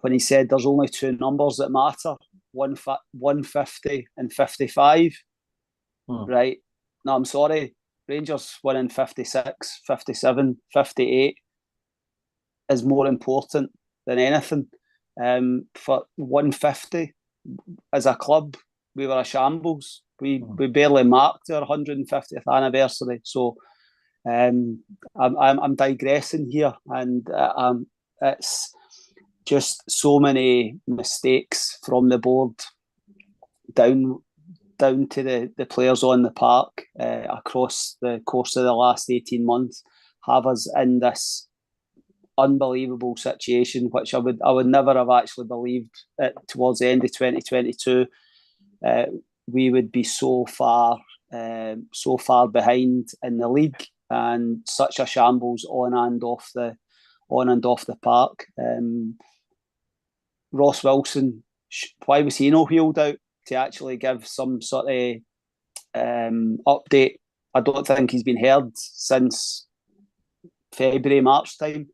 when he said there's only two numbers that matter: 150 and 55. Right? No, I'm sorry. Rangers winning 56, 57, 58 is more important than anything. For 150, as a club, we were a shambles. We barely marked our 150th anniversary. So I'm digressing here, and it's just so many mistakes from the board down to the players on the park across the course of the last 18 months have us in this unbelievable situation, which I would never have actually believed towards the end of 2022 we would be so far behind in the league, and such a shambles on and off the park. Ross Wilson, why was he not wheeled out to actually give some sort of update? I don't think he's been heard since February, March time.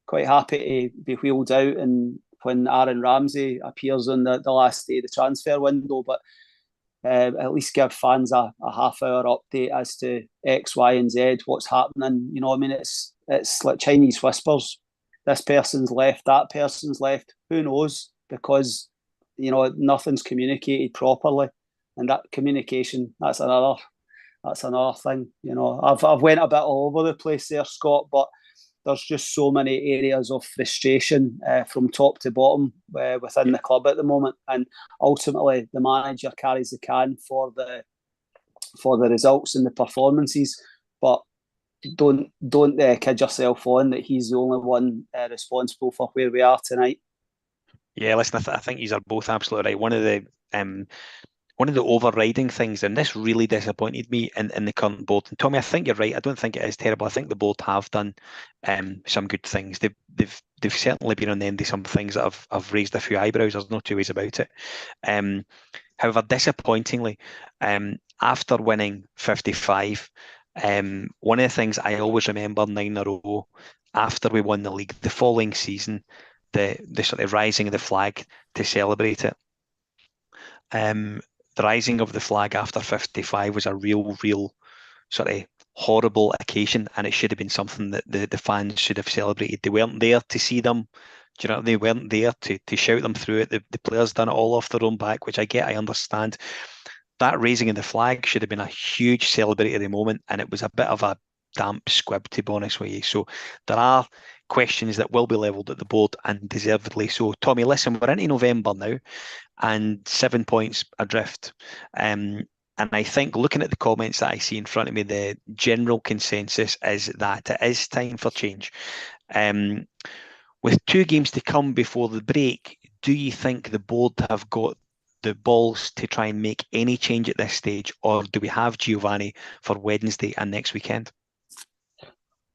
Quite happy to be wheeled out and when Aaron Ramsey appears on the last day of the transfer window, but at least give fans a half-hour update as to X, Y, and Z, what's happening. It's like Chinese whispers. This person's left, that person's left. Who knows? Because nothing's communicated properly, and that communication that's another thing. I've went a bit all over the place there, Scott, but there's just so many areas of frustration from top to bottom within the club at the moment, and ultimately the manager carries the can for the results and the performances. But don't kid yourself on that he's the only one responsible for where we are tonight. Yeah, listen, I think you are both absolutely right. One of the overriding things, and this really disappointed me in the current board. And Tommy, I think you're right. I don't think it is terrible. I think the board have done some good things. They've certainly been on the end of some things that have raised a few eyebrows. There's no two ways about it. However, disappointingly, after winning 55, one of the things I always remember 9 in a row after we won the league, the following season, the sort of rising of the flag to celebrate it. The rising of the flag after 55 was a real sort of horrible occasion, and it should have been something that the fans should have celebrated. They weren't there to see them. They weren't there to shout them through it. The players done it all off their own back, which I get, I understand. That raising of the flag should have been a huge celebratory moment, and it was a bit of a damp squib, to be honest with you. So there are questions that will be levelled at the board, and deservedly so. Tommy, listen, we're into November now, and 7 points adrift. And I think, looking at the comments that I see in front of me, the general consensus is that it is time for change. With 2 games to come before the break, do you think the board have got the balls to try and make any change at this stage, or do we have Giovanni for Wednesday and next weekend?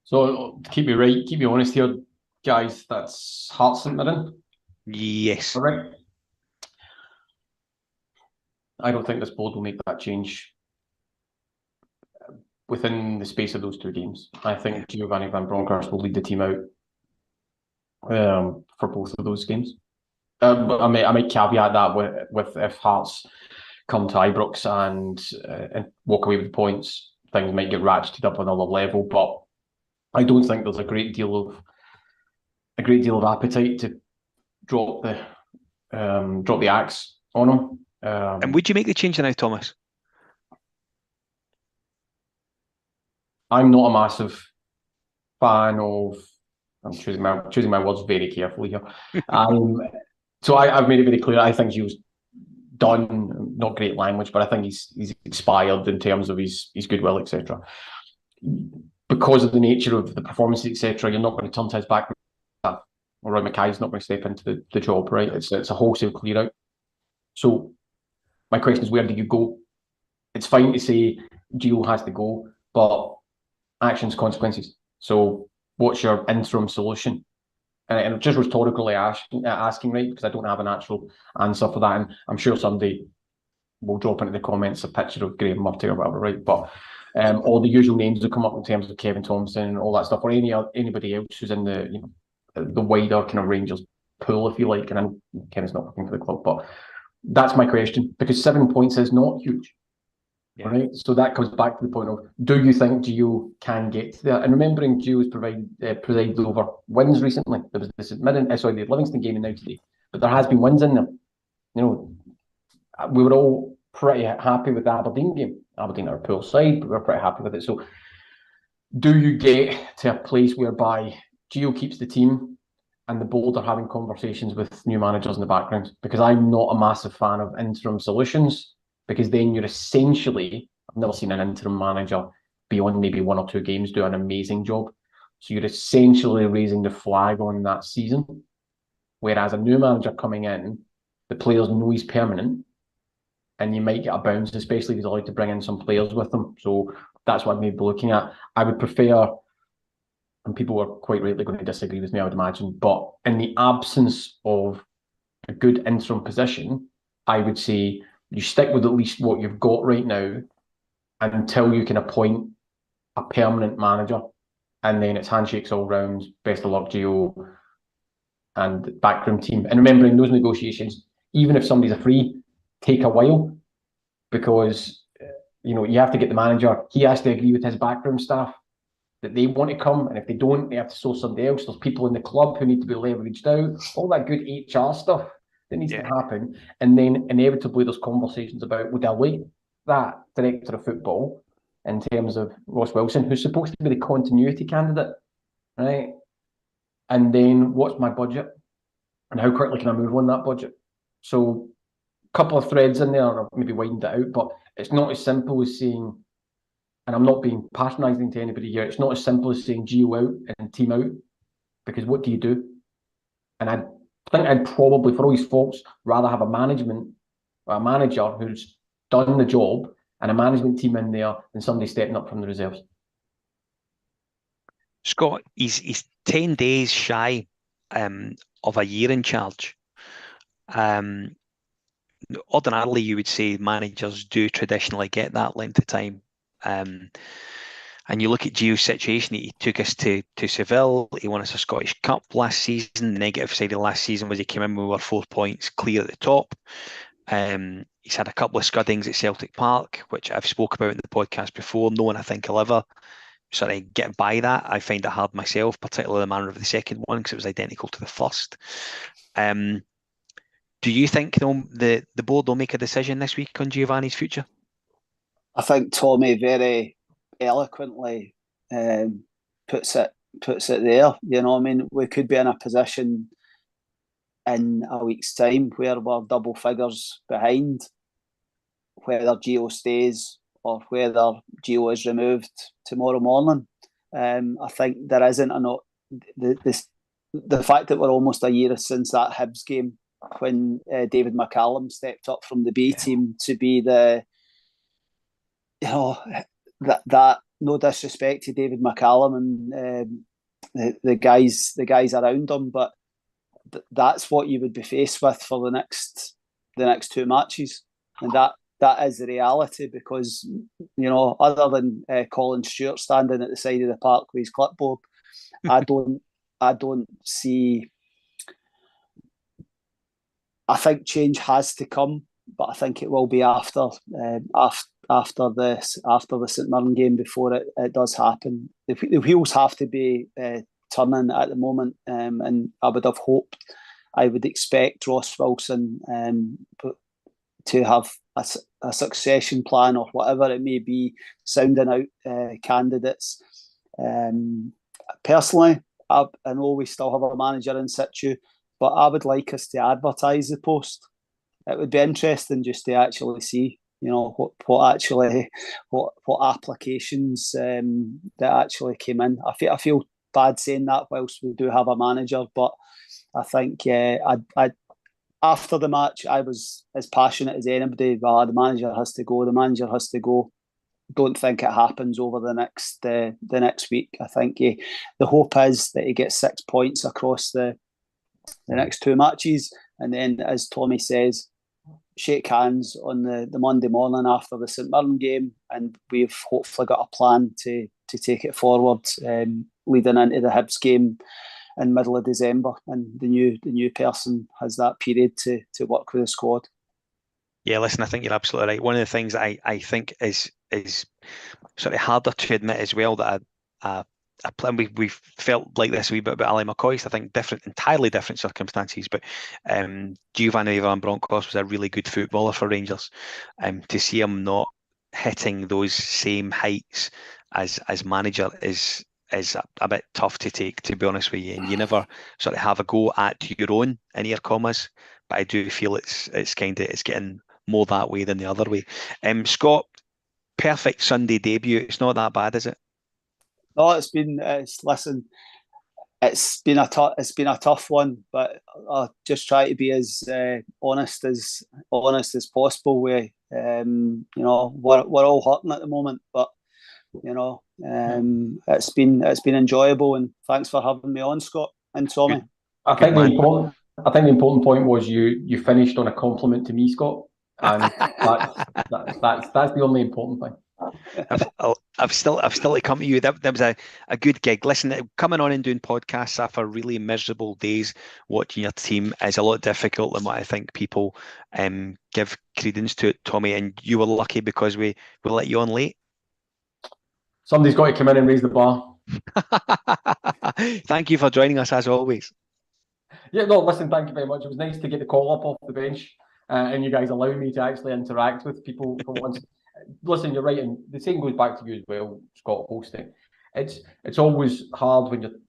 So keep me honest here, guys. That's Hearts St Mirren. Yes. All right. I don't think this board will make that change within the space of those 2 games. I think Giovanni Van Bronckhorst will lead the team out for both of those games. I might caveat that with if Hearts come to Ibrox and walk away with points, things might get ratcheted up another level. But I don't think there's a great deal of appetite to drop the axe on him. And would you make the change now, Thomas? I'm not a massive fan of. I'm choosing my words very carefully here. I've made it very clear. I think Gio's done. Not great language, but I think he's expired in terms of his goodwill, etc. Because of the nature of the performances, etc. You're not going to turn to his back. Or Roy Mackay's not going to step into the job, right? It's a wholesale clear out. So my question is, where do you go? It's fine to say Gio has to go, but actions, consequences. So what's your interim solution? And just rhetorically asking, right? Because I don't have an actual answer for that. And I'm sure somebody will drop into the comments a picture of Graham Murty or whatever, right? But all the usual names that come up in terms of Kevin Thompson and all that stuff, or anybody else who's in the wider kind of Rangers pool, if you like. And I know Kevin's not working for the club, but that's my question, because 7 points is not huge. Yeah. Right, so that comes back to the point of, do you think Gio can get to there? And remembering Gio's presided over wins recently. There was the Livingston game and now today, but there has been wins in there. We were all pretty happy with the Aberdeen game. Aberdeen are a poor side, but we're pretty happy with it. So, do you get to a place whereby Gio keeps the team and the board are having conversations with new managers in the background? Because I'm not a massive fan of interim solutions. Because then you're essentially, I've never seen an interim manager beyond maybe 1 or 2 games do an amazing job. So you're essentially raising the flag on that season. Whereas a new manager coming in, the players know he's permanent, and you might get a bounce, especially if he's allowed to bring in some players with him. So that's what I may be looking at. I would prefer, and people are quite rightly going to disagree with me, I would imagine, but in the absence of a good interim position, I would say you stick with at least what you've got right now until you can appoint a permanent manager, and then it's handshakes all round, best of luck, Gio, and backroom team. And remembering those negotiations, even if somebody's a free, take a while, because you have to get the manager. He has to agree with his backroom staff that they want to come, and if they don't, they have to source somebody else. There's people in the club who need to be leveraged out, all that good HR stuff that needs to happen. And then inevitably there's conversations about, would I wait that director of football in terms of Ross Wilson, who's supposed to be the continuity candidate, right? And then what's my budget? And how quickly can I move on that budget? So a couple of threads in there, or maybe wind it out, but it's not as simple as saying, and I'm not being patronising to anybody here, it's not as simple as saying Gio out and team out, because what do you do? And I think I'd probably, for all his faults, rather have a manager who's done the job and a management team in there than somebody stepping up from the reserves. Scott, he's 10 days shy of a year in charge. Ordinarily, you would say managers do traditionally get that length of time. And you look at Gio's situation, he took us to Seville, he won us a Scottish Cup last season. The negative side of last season was he came in, we were 4 points clear at the top. He's had a couple of scuddings at Celtic Park, which I've spoke about in the podcast before. No one I think will ever sort of get by that. I find it hard myself, particularly the manner of the second one, because it was identical to the first. Do you think the board will make a decision this week on Giovanni's future? I think Tommy very eloquently puts it there. I mean, we could be in a position in a week's time where we're double figures behind, whether Gio stays or whether Gio is removed tomorrow morning. I think there isn't the fact that we're almost a year since that Hibs game when David McCallum stepped up from the B team to be that no disrespect to David McCallum and the guys around him, but that's what you would be faced with for the next 2 matches, and that is the reality, because other than Colin Stewart standing at the side of the park with his clipboard, I don't see. I think change has to come, but I think it will be after the St Mirren game before it does happen. The wheels have to be turning at the moment, and I would have hoped, I would expect Ross Wilson to have a succession plan or whatever it may be, sounding out candidates. Personally, I know we still have a manager in situ, but I would like us to advertise the post. It would be interesting just to actually see, what applications that actually came in. I feel bad saying that whilst we do have a manager, but I think after the match I was as passionate as anybody. The manager has to go. The manager has to go. Don't think it happens over the next week. I think the hope is that he gets 6 points across the next 2 matches, and then, as Tommy says, shake hands on the Monday morning after the St Mirren game, and we've hopefully got a plan to take it forward, leading into the Hibs game in middle of December, and the new person has that period to work with the squad. Yeah, listen, I think you're absolutely right. One of the things that I think is sort of harder to admit as well, that we felt like this a wee bit about Ali McCoist. I think entirely different circumstances, but Giovanni Van Bronckhorst was a really good footballer for Rangers. To see him not hitting those same heights as manager is a bit tough to take, to be honest with you. And you never sort of have a go at your own, in air commas, but I do feel it's getting more that way than the other way. Scott, perfect Sunday debut. It's not that bad, is it? No, it's been a tough one, but I'll just try to be as honest as possible. We're all hurting at the moment, but it's been enjoyable, and thanks for having me on, Scott and Tommy. I think the important point was you finished on a compliment to me, Scott, and that's the only important thing. I've still to come to you. That was a good gig. Listen, coming on and doing podcasts after really miserable days, watching your team is a lot difficult than what I think people give credence to it, Tommy. And you were lucky because we let you on late. Somebody's got to come in and raise the bar. Thank you for joining us as always. Yeah, no, listen, thank you very much. It was nice to get the call up off the bench, and you guys allowing me to actually interact with people for once. Listen, you're right, and the same goes back to you as well, Scott, hosting. It's always hard when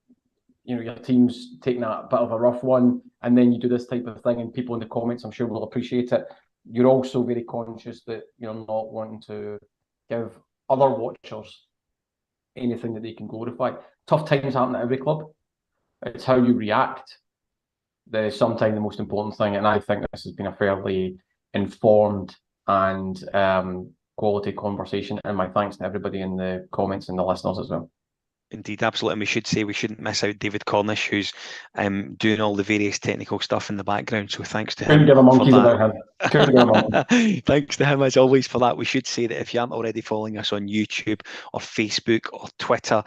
your team's taking a bit of a rough one, and then you do this type of thing, and people in the comments, I'm sure, will appreciate it. You're also very conscious that you're not wanting to give other watchers anything that they can glorify. Tough times happen at every club. It's how you react that is sometimes the most important thing, and I think this has been a fairly informed and quality conversation, and my thanks to everybody in the comments and the listeners as well. Indeed, absolutely. And we should say we shouldn't miss out David Cornish, who's doing all the various technical stuff in the background. So thanks to him. Couldn't give a monkey's about him. Couldn't give a monkey. Thanks to him as always for that. We should say that if you aren't already following us on YouTube or Facebook or Twitter,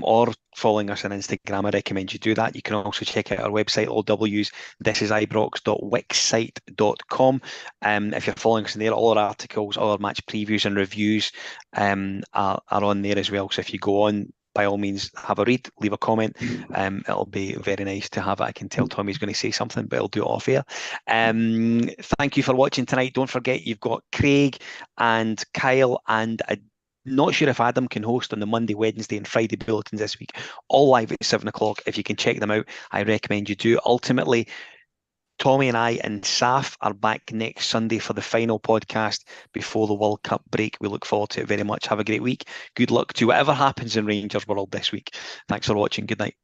or following us on Instagram, I recommend you do that. You can also check out our website, all W's, thisisibrox.wixsite.com. If you're following us in there, all our articles, all our match previews and reviews are on there as well. So if you go on, by all means, have a read, leave a comment. It'll be very nice to have it. I can tell Tommy's going to say something, but he'll do it off air. Thank you for watching tonight. Don't forget, you've got Craig and Kyle, and I'm not sure if Adam can host on the Monday, Wednesday, and Friday bulletins this week, all live at 7 o'clock. If you can check them out, I recommend you do. Ultimately, Tommy and I and Saf are back next Sunday for the final podcast before the World Cup break. We look forward to it very much. Have a great week. Good luck to whatever happens in Rangers world this week. Thanks for watching. Good night.